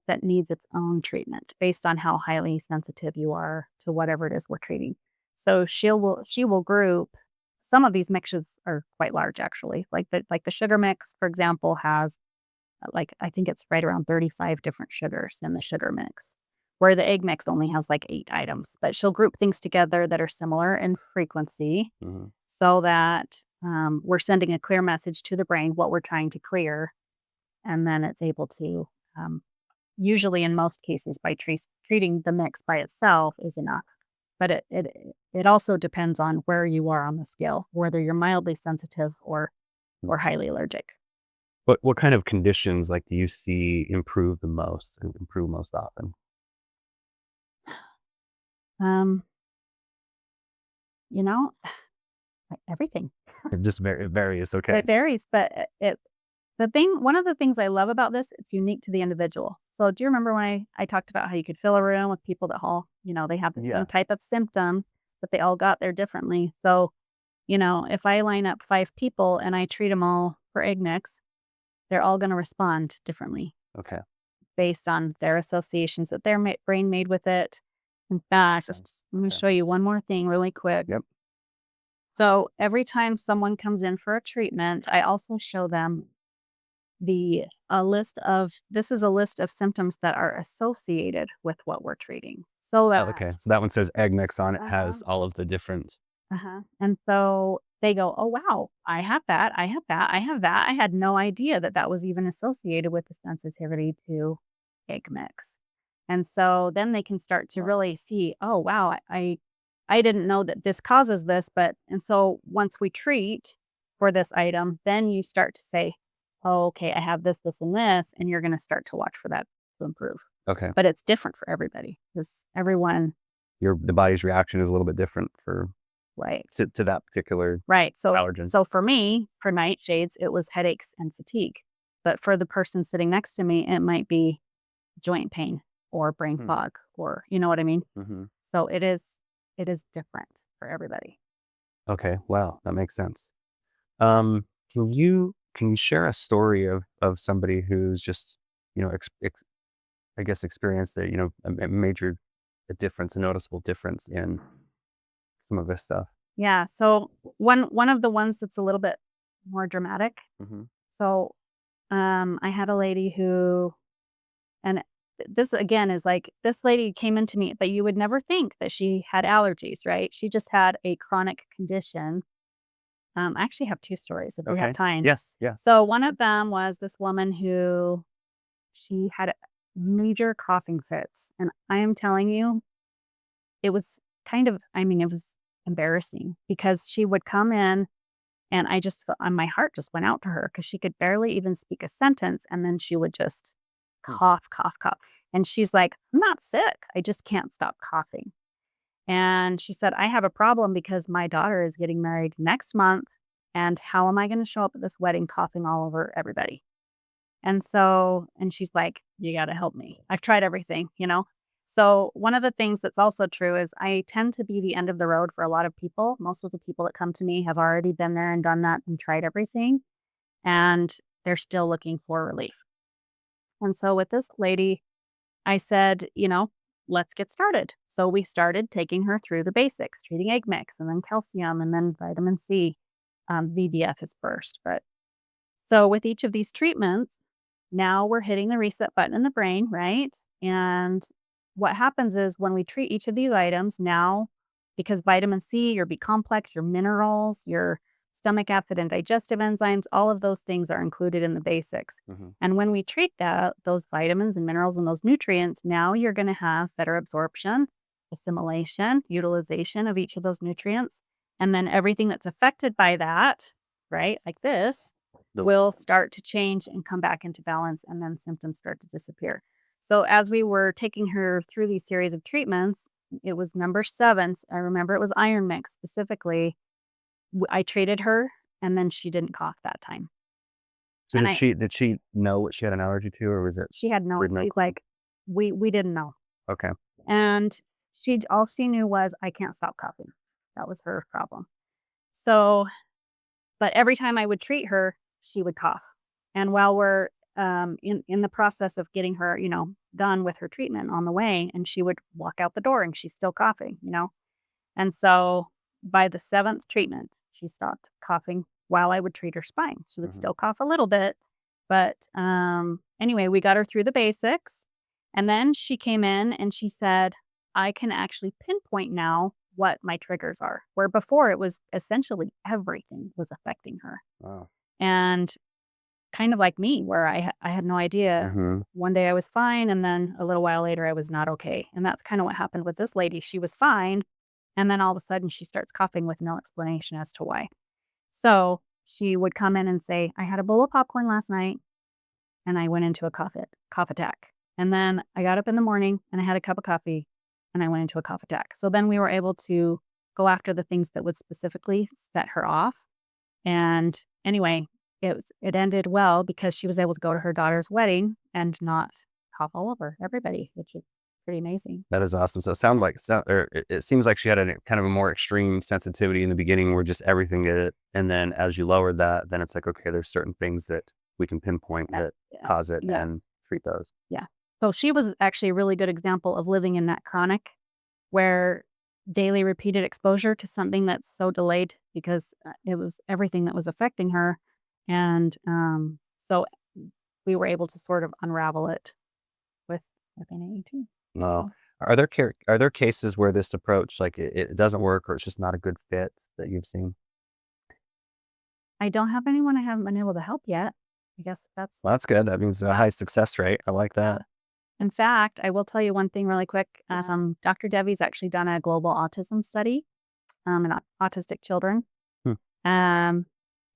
that needs its own treatment based on how highly sensitive you are to whatever it is we're treating. So she will group. Some of these mixes are quite large, actually. Like the sugar mix, for example, has I think it's right around 35 different sugars in the sugar mix, where the egg mix only has like 8 items. But she'll group things together that are similar in frequency so that we're sending a clear message to the brain what we're trying to clear. And then it's able to, usually in most cases, by treating the mix by itself is enough. But it also depends on where you are on the scale, whether you're mildly sensitive or highly allergic. What kind of conditions like do you see improve most often? Um, you know, everything. It just it varies. It Okay. varies, but one of the things I love about this, it's unique to the individual. So do you remember when I talked about how you could fill a room with people that all, they have the Yeah. same type of symptom, but they all got there differently. So, if I line up 5 people and I treat them all for egg mix, they're all gonna respond differently Okay. based on their associations that their brain made with it. In fact, Sense. let me Okay. show you one more thing really quick. Yep. So every time someone comes in for a treatment, I also show them a list of this is a list of symptoms that are associated with what we're treating. So Oh, that okay. So that one says egg mix on it, uh-huh, has all of the different. and so they go, "Oh wow, I have that. I have that. I have that. I had no idea that that was even associated with the sensitivity to egg mix." And so then they can start to Wow. really see, "Oh wow, I didn't know that this causes this." But and so once we treat for this item, then you start to say, "Oh, okay, I have this, this, and this," and you're going to start to watch for that to improve. Okay. But it's different for everybody because everyone, The body's reaction is a little bit different for right? to that particular Right. So allergen. so for me, for nightshades, it was headaches and fatigue. But for the person sitting next to me, it might be joint pain or brain Hmm. fog or you know what I mean? Mm-hmm. So it is different for everybody. Okay. Wow, that makes sense. Can you share a story of somebody who's just I guess experienced a major a noticeable difference in some of this stuff. Yeah. So one of the ones that's a little bit more dramatic. Hmm. So I had a lady who and this again is like this lady came into me, but you would never think that she had allergies, right? She just had a chronic condition. I actually have 2 stories if we have Okay. time. Yes. Yeah. So one of them was this woman who she had major coughing fits, and I am telling you, it was it was embarrassing because she would come in and I just felt my heart just went out to her because she could barely even speak a sentence, and then she would just Hmm. cough, cough, cough, and she's like, "I'm not sick, I just can't stop coughing." And she said, "I have a problem because my daughter is getting married next month, and how am I gonna show up at this wedding coughing all over everybody?" And she's like, "You gotta help me. I've tried everything." So one of the things that's also true is I tend to be the end of the road for a lot of people. Most of the people that come to me have already been there and done that and tried everything, and they're still looking for relief. And so with this lady, I said, let's get started. So we started taking her through the basics, treating egg mix and then calcium and then vitamin C. VDF is first. But so with each of these treatments, now we're hitting the reset button in the brain, right? And what happens is when we treat each of these items now, because vitamin C, your B complex, your minerals, your stomach acid and digestive enzymes, all of those things are included in the basics. Hmm. And when we treat those vitamins and minerals and those nutrients, now you're going to have better absorption, assimilation, utilization of each of those nutrients. And then everything that's affected by that, right, like this, The will start to change and come back into balance, and then symptoms start to disappear. So as we were taking her through these series of treatments, it was number 7. I remember it was iron mix specifically. I treated her, and then she didn't cough that time. so And did she know what she had an allergy to, or was it she had no, weird? No. she's like, we didn't know. Okay. And all she knew was I can't stop coughing. That was her problem. So, but every time I would treat her, she would cough. And while we're in the process of getting her, done with her treatment on the way, and she would walk out the door and she's still coughing. And so by the 7th treatment, she stopped coughing while I would treat her spine. She would Hmm. still cough a little bit, but anyway, we got her through the basics, and then she came in and she said, "I can actually pinpoint now what my triggers are." Where before it was essentially everything was affecting her. Wow. And kind of like me, where I had no idea. Hmm. One day I was fine, and then a little while later I was not okay, and that's kinda what happened with this lady. She was fine, and then all of a sudden she starts coughing with no explanation as to why. So, she would come in and say, I had a bowl of popcorn last night and I went into a cough attack. And then I got up in the morning and I had a cup of coffee and I went into a cough attack. So then we were able to go after the things that would specifically set her off. And anyway, it ended well because she was able to go to her daughter's wedding and not cough all over everybody, which is pretty amazing. That is awesome. So it seems like she had a kind of a more extreme sensitivity in the beginning where just everything did it. And then as you lowered that, then it's like, okay, there's certain things that we can pinpoint that cause it and treat those. Yeah. So she was actually a really good example of living in that chronic where daily repeated exposure to something that's so delayed because it was everything that was affecting her. And so we were able to sort of unravel it with NAET. No. Are there cases where this approach, like it doesn't work or it's just not a good fit that you've seen? I don't have anyone I haven't been able to help yet. I guess that's Well, that's good. That means a high success rate. I like that. In fact, I will tell you one thing really quick. Dr. Devi's actually done a global autism study in autistic children. Hmm.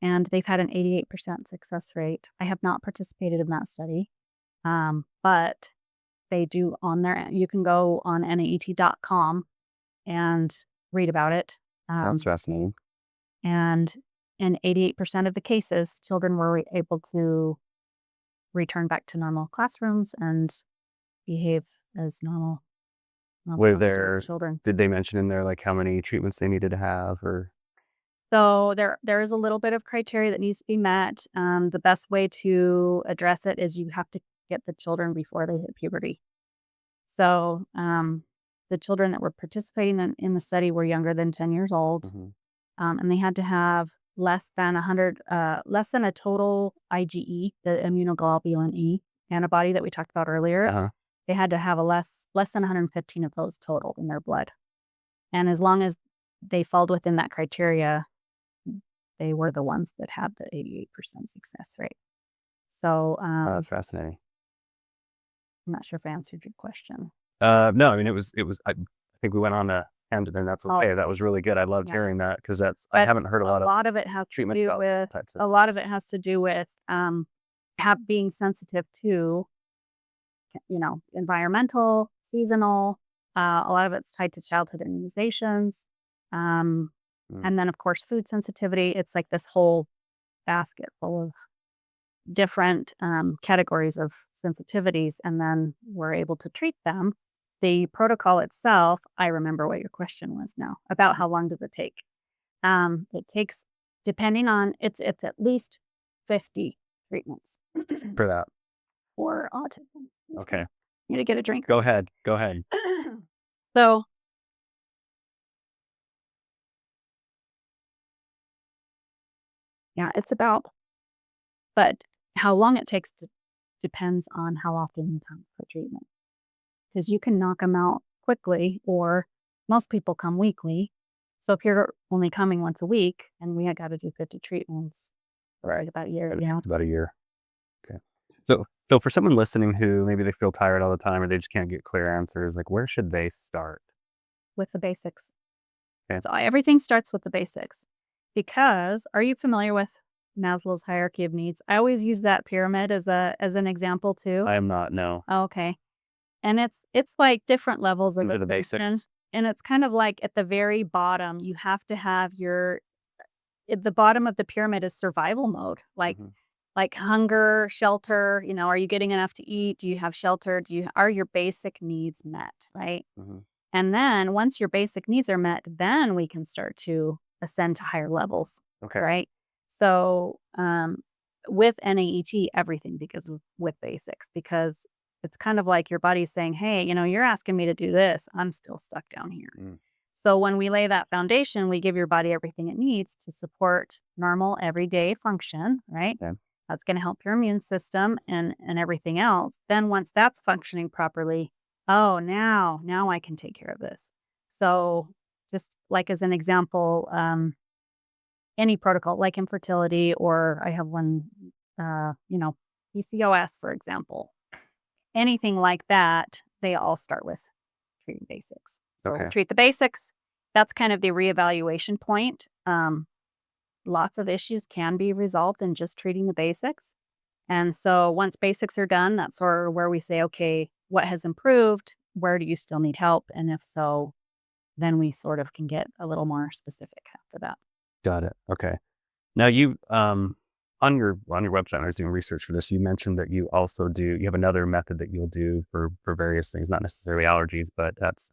And they've had an 88% success rate. I have not participated in that study, but they do on their, you can go on NAET.com and read about it. That's fascinating. And in 88% of the cases, children were able to return back to normal classrooms and behave as normal children. Did they mention in there like how many treatments they needed to have or? So there is a little bit of criteria that needs to be met. The best way to address it is you have to get the children before they hit puberty. So the children that were participating in the study were younger than 10 years old, and they had to have less than a total IgE, the immunoglobulin E antibody that we talked about earlier. They had to have less than 115 of those total in their blood, and as long as they fell within that criteria, they were the ones that had the 88% success rate. So That's fascinating. I'm not sure if I answered your question. No, I mean, it was, I think we went on a tangent and that's okay. That was really good. I loved hearing that because I haven't heard a lot of it has treatment to do with, a lot of it has to do with being sensitive to, environmental, seasonal, a lot of it's tied to childhood immunizations. And then of course, food sensitivity. It's like this whole basket full of different categories of sensitivities, and then we're able to treat them. The protocol itself, I remember what your question was now, about how long does it take? It takes, depending on, it's at least 50 treatments for that. For autism. Okay. You need to get a drink. Go ahead. So yeah, it's about, but how long it takes depends on how often you come for treatment. Because you can knock them out quickly, or most people come weekly. So if you're only coming once a week, and we had got to do 50 treatments for about a year. It's about a year. Okay. So for someone listening who maybe they feel tired all the time or they just can't get clear answers, like where should they start? With the basics. Okay. So everything starts with the basics. Because, are you familiar with Maslow's hierarchy of needs? I always use that pyramid as an example too. I am not, no. Oh, okay. And it's like different levels of the basics. And it's kind of like at the very bottom, you have to have at the bottom of the pyramid is survival mode, like hunger, shelter. Are you getting enough to eat? Do you have shelter? Are your basic needs met? Right. And then once your basic needs are met, then we can start to ascend to higher levels. Okay. Right. So with NAET, everything because with basics, because it's kind of like your body's saying, hey, you're asking me to do this. I'm still stuck down here. So when we lay that foundation, we give your body everything it needs to support normal everyday function, right? Okay. That's going to help your immune system and everything else. Then once that's functioning properly, now I can take care of this. So just like as an example, any protocol like infertility, or I have one, PCOS, for example. Anything like that, they all start with treating basics. So Okay. treat the basics. That's kind of the reevaluation point. lots of issues can be resolved in just treating the basics. And so once basics are done, that's sort of where we say, okay, what has improved? Where do you still need help? And if so, then we sort of can get a little more specific after that. Got it. Okay. Now on your website, when I was doing research for this, you mentioned that you also you have another method that you'll do for various things, not necessarily allergies, but that's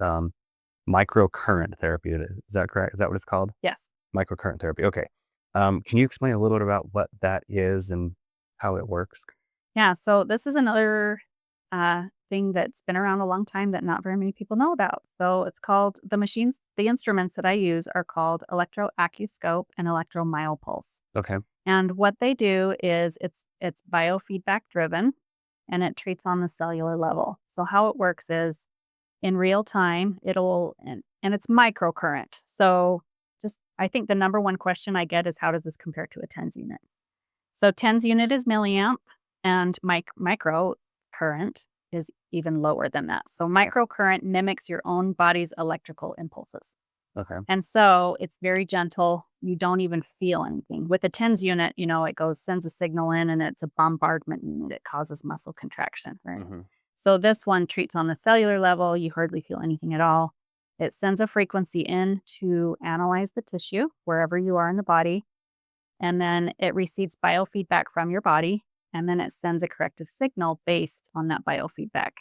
microcurrent therapy. Is that correct? Is that what it's called? Yes. Microcurrent therapy. Okay. Can you explain a little bit about what that is and how it works? Yeah. So this is another thing that's been around a long time that not very many people know about. So it's called the instruments that I use are called electroacuoscope and electromyopulse. Okay. And what they do is it's biofeedback driven and it treats on the cellular level. So how it works is in real time, and it's microcurrent. So just I think the number one question I get is how does this compare to a TENS unit? So TENS unit is milliamp and microcurrent is even lower than that. So microcurrent mimics your own body's electrical impulses. Okay. And so it's very gentle. You don't even feel anything. With a TENS unit, it sends a signal in and it's a bombardment unit. It causes muscle contraction, right? Mm-hmm. So this one treats on the cellular level. You hardly feel anything at all. It sends a frequency in to analyze the tissue wherever you are in the body. And then it receives biofeedback from your body. And then it sends a corrective signal based on that biofeedback.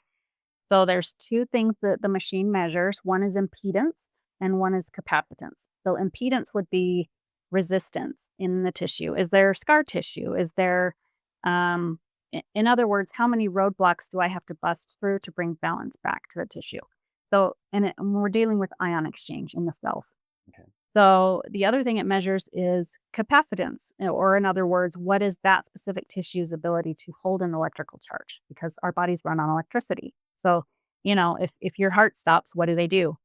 So there's two things that the machine measures. One is impedance and one is capacitance. So impedance would be resistance in the tissue. Is there scar tissue? Is there, in other words, how many roadblocks do I have to bust through to bring balance back to the tissue? So, and we're dealing with ion exchange in the cells. Okay. So the other thing it measures is capacitance, or in other words, what is that specific tissue's ability to hold an electrical charge? Because our bodies run on electricity. So, if your heart stops, what do?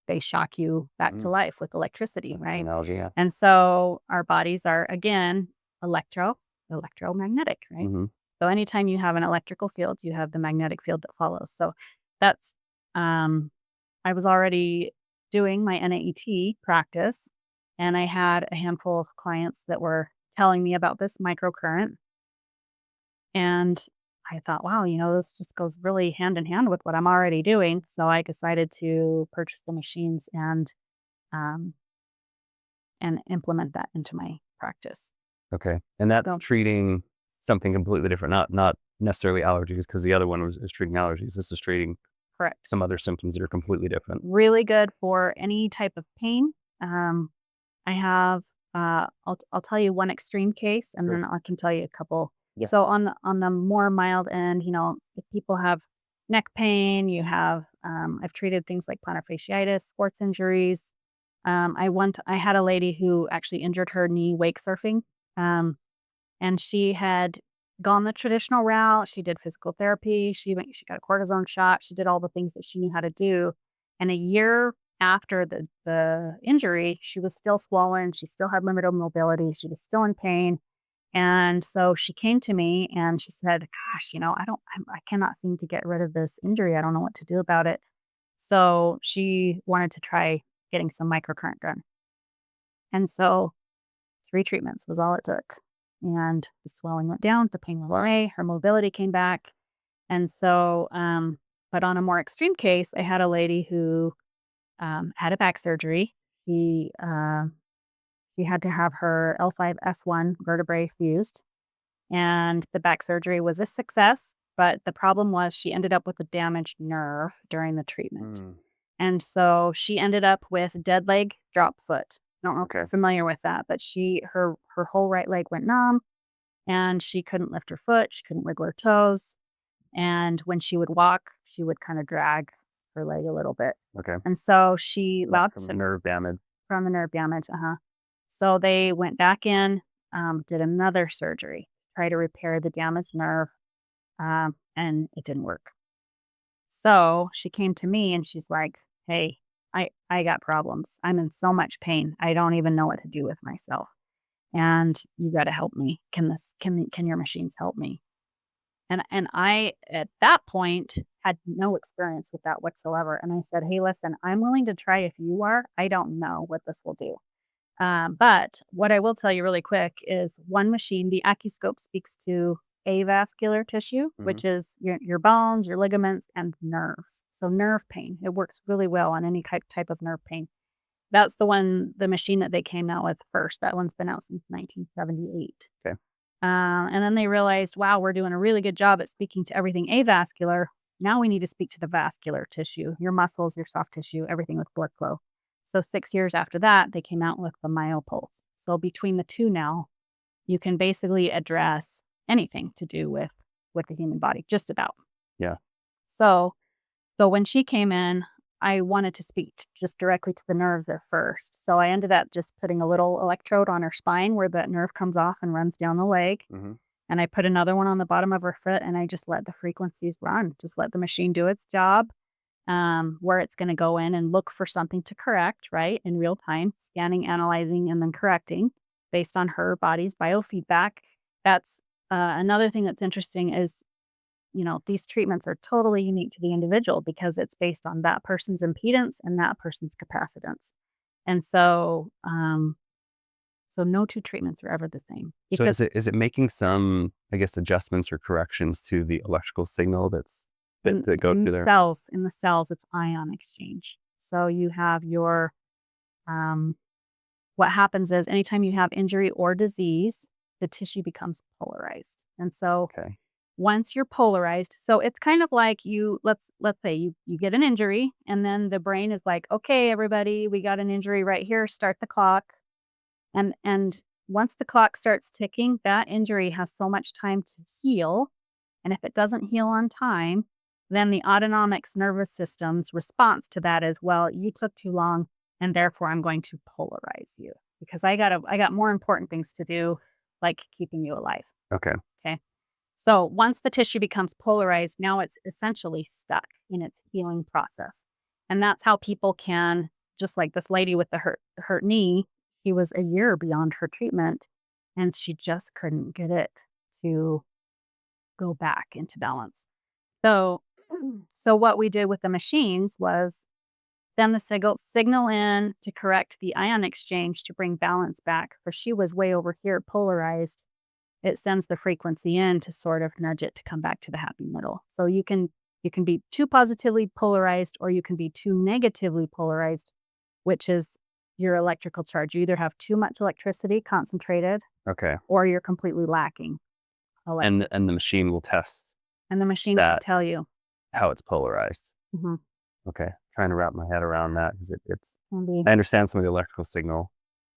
They shock you back to life with electricity, right? Analogy, yeah. And so our bodies are again electromagnetic, right? Mm-hmm. So anytime you have an electrical field, you have the magnetic field that follows. So that's I was already doing my NAET practice, and I had a handful of clients that were telling me about this microcurrent. And I thought, wow, this just goes really hand in hand with what I'm already doing. So I decided to purchase the machines um, and implement that into my practice. Okay. And that's So treating something completely different, not necessarily allergies, because the other one was treating allergies. This is treating correct. some other symptoms that are completely different. Really good for any type of pain. I have, I'll tell you one extreme case, and Sure. then I can tell you a couple. Yeah. So on the more mild end, if people have neck pain, I've treated things like plantar fasciitis, sports injuries. I had a lady who actually injured her knee wake surfing, and she had gone the traditional route. She did physical therapy. She got a cortisone shot. She did all the things that she knew how to do. And a year after the injury, she was still swollen. She still had limited mobility. She was still in pain. And so she came to me and she said, "Gosh, I cannot seem to get rid of this injury. I don't know what to do about it." So she wanted to try getting some microcurrent done. And so 3 treatments was all it took. And the swelling went down, the pain went away, her mobility came back. And so, but on a more extreme case, I had a lady who had a back surgery. She had to have her L5S1 vertebrae fused, and the back surgery was a success. But the problem was she ended up with a damaged nerve during the treatment. Mm. And so she ended up with dead leg, drop foot. I don't know if you're familiar with that, but her whole right leg went numb and she couldn't lift her foot. She couldn't wiggle her toes. And when she would walk, she would kind of drag her leg a little bit. Okay. And so she From nerve damage. from the nerve damage. So they went back in, did another surgery, try to repair the damaged nerve, and it didn't work. So she came to me and she's like, "Hey, I got problems. I'm in so much pain. I don't even know what to do with myself. And you got to help me. Can your machines help me?" And I at that point had no experience with that whatsoever. And I said, "Hey, listen, I'm willing to try if you are. I don't know what this will do." But what I will tell you really quick is one machine, the Accuscope, speaks to avascular tissue, which is your bones, your ligaments, and nerves. So nerve pain, it works really well on any type of nerve pain. That's the machine that they came out with first. That one's been out since 1978. Okay. And then they realized, wow, we're doing a really good job at speaking to everything avascular. Now we need to speak to the vascular tissue, your muscles, your soft tissue, everything with blood flow. So 6 years after that, they came out with the MyoPulse. So between the two now, you can basically address anything to do with the human body, just about. Yeah. So when she came in, I wanted to speak just directly to the nerves at first. So I ended up just putting a little electrode on her spine where that nerve comes off and runs down the leg. And I put another one on the bottom of her foot, and I just let the frequencies run. Just let the machine do its job, where it's going to go in and look for something to correct, right, in real time, scanning, analyzing, and then correcting based on her body's biofeedback. That's another thing that's interesting is, these treatments are totally unique to the individual because it's based on that person's impedance and that person's capacitance. And so, no two treatments are ever the same. So is it making some, I guess, adjustments or corrections to the electrical signal that go through there? In the cells, it's ion exchange. So you have your, what happens is anytime you have injury or disease, the tissue becomes polarized. And so once you're polarized, so it's kind of like let's say you get an injury, and then the brain is like, okay, everybody, we got an injury right here, start the clock. And once the clock starts ticking, that injury has so much time to heal. And if it doesn't heal on time, then the autonomic nervous system's response to that is, well, you took too long, and therefore I'm going to polarize you because I got more important things to do, like keeping you alive. Okay. So once the tissue becomes polarized, now it's essentially stuck in its healing process. And that's how people can, just like this lady with the hurt knee, she was a year beyond her treatment, and she just couldn't get it to go back into balance. So what we did with the machines was send the signal in to correct the ion exchange to bring balance back. For she was way over here polarized. It sends the frequency in to sort of nudge it to come back to the happy middle. So you can be too positively polarized, or you can be too negatively polarized, which is your electrical charge. You either have too much electricity concentrated, or you're completely lacking. And the machine will test. And the machine can tell you how it's polarized. Okay, trying to wrap my head around that because it's. I understand some of the electrical signal.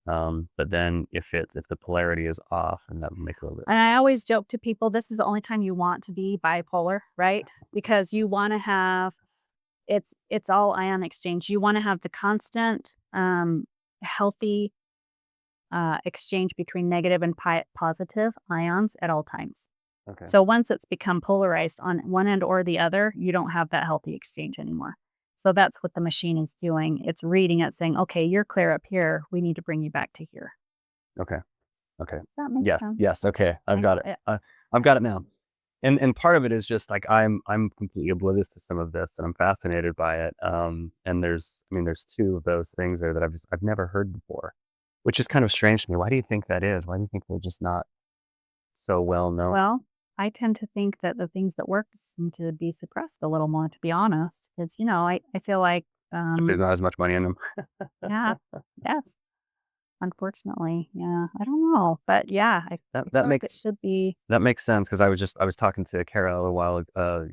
But then if the polarity is off, and that will make a little bit. And I always joke to people, this is the only time you want to be bipolar, right? Because you want to have, it's all ion exchange. You want to have the constant, healthy exchange between negative and positive ions at all times. So once it's become polarized on one end or the other, you don't have that healthy exchange anymore. So that's what the machine is doing. It's reading it, saying, okay, you're clear up here. We need to bring you back to here. Okay. That makes sense. Yes. Okay. I've got it. I've got it now. And part of it is just like, I'm completely oblivious to some of this, and I'm fascinated by it. And there's two of those things there that I've never heard before, which is kind of strange to me. Why do you think that is? Why do you think they're just not so well known? Well, I tend to think that the things that work seem to be suppressed a little more, to be honest. It's, I feel like, there's not as much money in them. Yeah. Yes. Unfortunately. Yeah. I don't know. But yeah, that makes it should be. That makes sense, because I was talking to Kara a while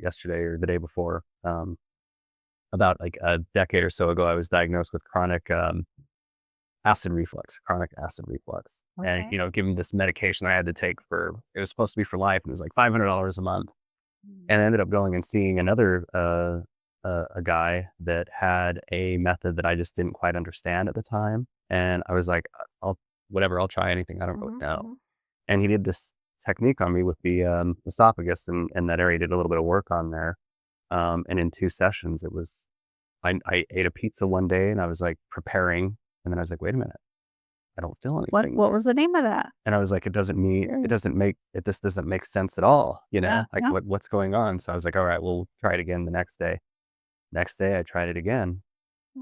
yesterday or the day before, about like a decade or so ago. I was diagnosed with chronic acid reflux. And given this medication I had to take it was supposed to be for life, and it was like $500 a month. And I ended up going and seeing another a guy that had a method that I just didn't quite understand at the time, and I was like, I'll try anything, I don't really know. And he did this technique on me with the esophagus and that area. He did a little bit of work on there, and in 2 sessions it was, I ate a pizza one day, and I was like preparing, and then I was like, wait a minute, I don't feel anything. What was the name of that? And I was like, this doesn't make sense at all. What's going on? So I was like, all right, we'll try it again the next day. Next day I tried it again.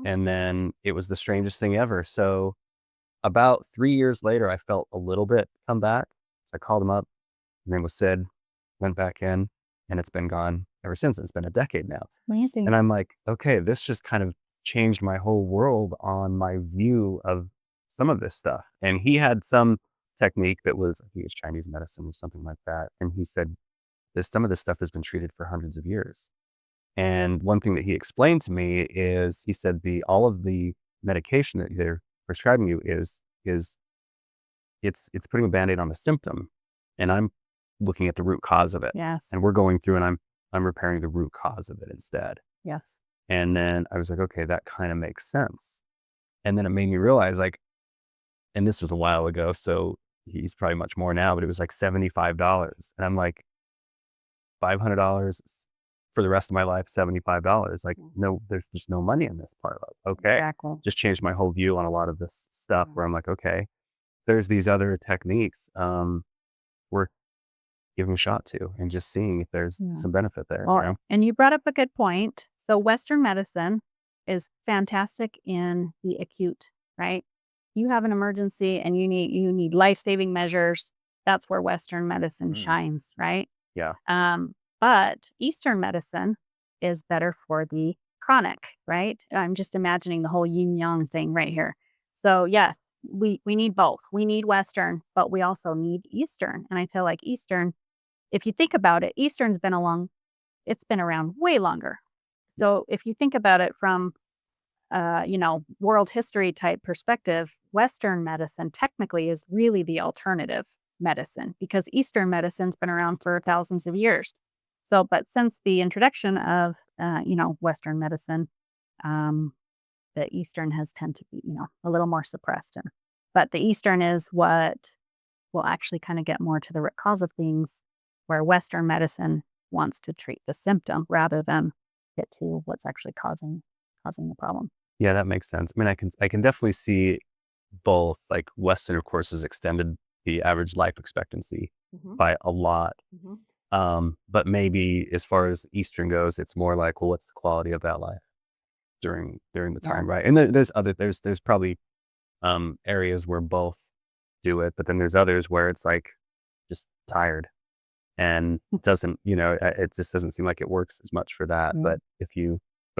And then it was the strangest thing ever. So About 3 years later, I felt a little bit come back. So I called him up. His name was Sid. Went back in, and it's been gone ever since. It's been a decade now. Amazing. And I'm like, okay, this just kind of changed my whole world on my view of some of this stuff. And he had some technique that was, I think it's Chinese medicine or something like that. And he said, some of this stuff has been treated for hundreds of years. And one thing that he explained to me is, he said all of the medication that they're prescribing you is it's putting a Band-Aid on the symptom, and I'm looking at the root cause of it. Yes. And we're going through and I'm repairing the root cause of it instead. Yes. And then I was like, okay, that kind of makes sense. And then it made me realize, like, and this was a while ago, so he's probably much more now, but it was like $75. And I'm like, $500 for the rest of my life, $75. Like, no, there's just no money in this part. Like, okay. Exactly. Just changed my whole view on a lot of this stuff where I'm like, okay, there's these other techniques worth giving a shot to and just seeing if there's some benefit there. Well, you know? and you brought up a good point. So Western medicine is fantastic in the acute, right? You have an emergency and you need life-saving measures. That's where Western medicine shines, right? Yeah. But Eastern medicine is better for the chronic, right? I'm just imagining the whole yin yang thing right here. So yes, we need both. We need Western, but we also need Eastern. And I feel like Eastern, if you think about it, Eastern's been it's been around way longer. So if you think about it from world history type perspective, Western medicine technically is really the alternative medicine, because Eastern medicine's been around for thousands of years. So, but since the introduction of, Western medicine, the Eastern has tend to be, a little more suppressed. But the Eastern is what will actually kind of get more to the root cause of things, where Western medicine wants to treat the symptom rather than get to what's actually causing the problem. Yeah, that makes sense. I mean, I can definitely see both. Like, Western, of course, has extended the average life expectancy by a lot. But maybe as far as Eastern goes, it's more like, well, what's the quality of that life during the time, right? And there's probably areas where both do it, but then there's others where it's like just tired and doesn't, it just doesn't seem like it works as much for that. But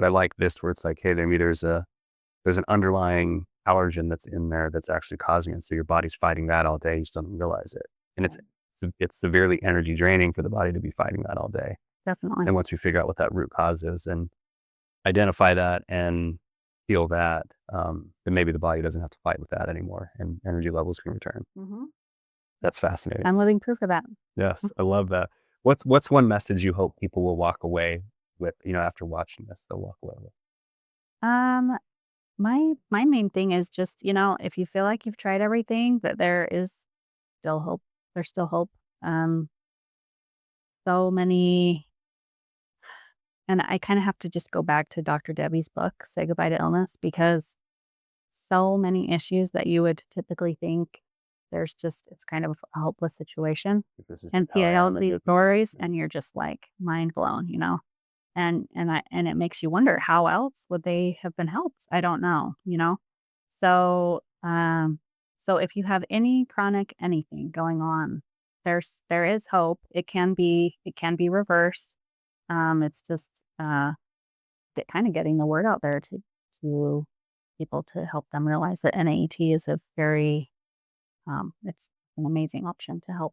I like this where it's like, hey, maybe there's an underlying allergen that's in there that's actually causing it. So your body's fighting that all day. You just don't realize it. And it's severely energy draining for the body to be fighting that all day. Definitely. And once we figure out what that root cause is and identify that and heal that, then maybe the body doesn't have to fight with that anymore and energy levels can return. That's fascinating. I'm living proof of that. Yes, I love that. What's one message you hope people will walk away with, after watching this, they'll walk away with? My main thing is just, if you feel like you've tried everything, that there is still hope. There's still hope. So many, and I kind of have to just go back to Dr. Debbie's book, Say Goodbye to Illness, because so many issues that you would typically think it's kind of a hopeless situation. And you tell these stories and you're just like mind blown, and it makes you wonder, how else would they have been helped? I don't know, So, so if you have any chronic anything going on, there is hope. It can be reversed. It's just kind of getting the word out there to people to help them realize that NAET is a very it's an amazing option to help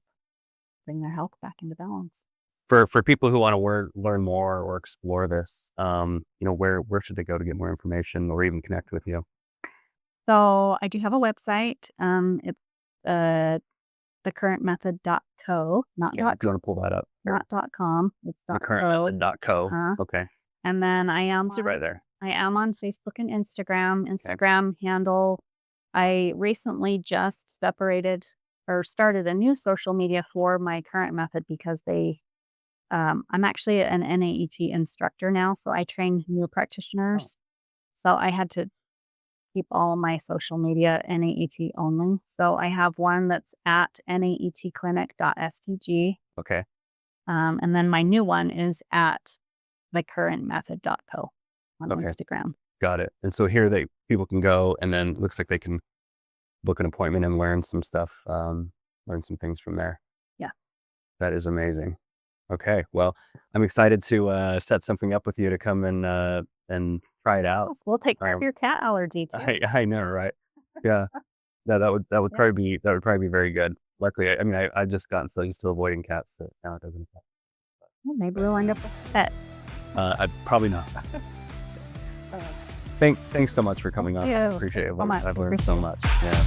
bring their health back into balance. For people who want to learn more or explore this, where should they go to get more information or even connect with you? So I do have a website. It's thecurrentmethod.co, not Do you want to pull that up? not .com. It's .co. Thecurrentmethod.co. Okay. And then I am right there. I am on Facebook and Instagram. Instagram handle. I recently just separated or started a new social media for my current method because I'm actually an NAET instructor now, so I train new practitioners. So I had to keep all of my social media NAET only. So I have one that's at naetclinic.stg. Okay. And then my new one is at thecurrentmethod.co on Instagram. Got it. And so here people can go, and then it looks like they can book an appointment and learn some stuff, learn some things from there. Yeah. That is amazing. Okay, well, I'm excited to set something up with you to come and try it out. We'll take care of your cat allergy too. I know, right? Yeah, yeah, that would Yeah. probably be very good. Luckily, I mean, I've just gotten so used to avoiding cats that now it doesn't. Well, maybe we'll end up with a pet. I probably not. Uh, Thanks so much for coming on. you. Appreciate it. So much. I've learned so much. Yeah.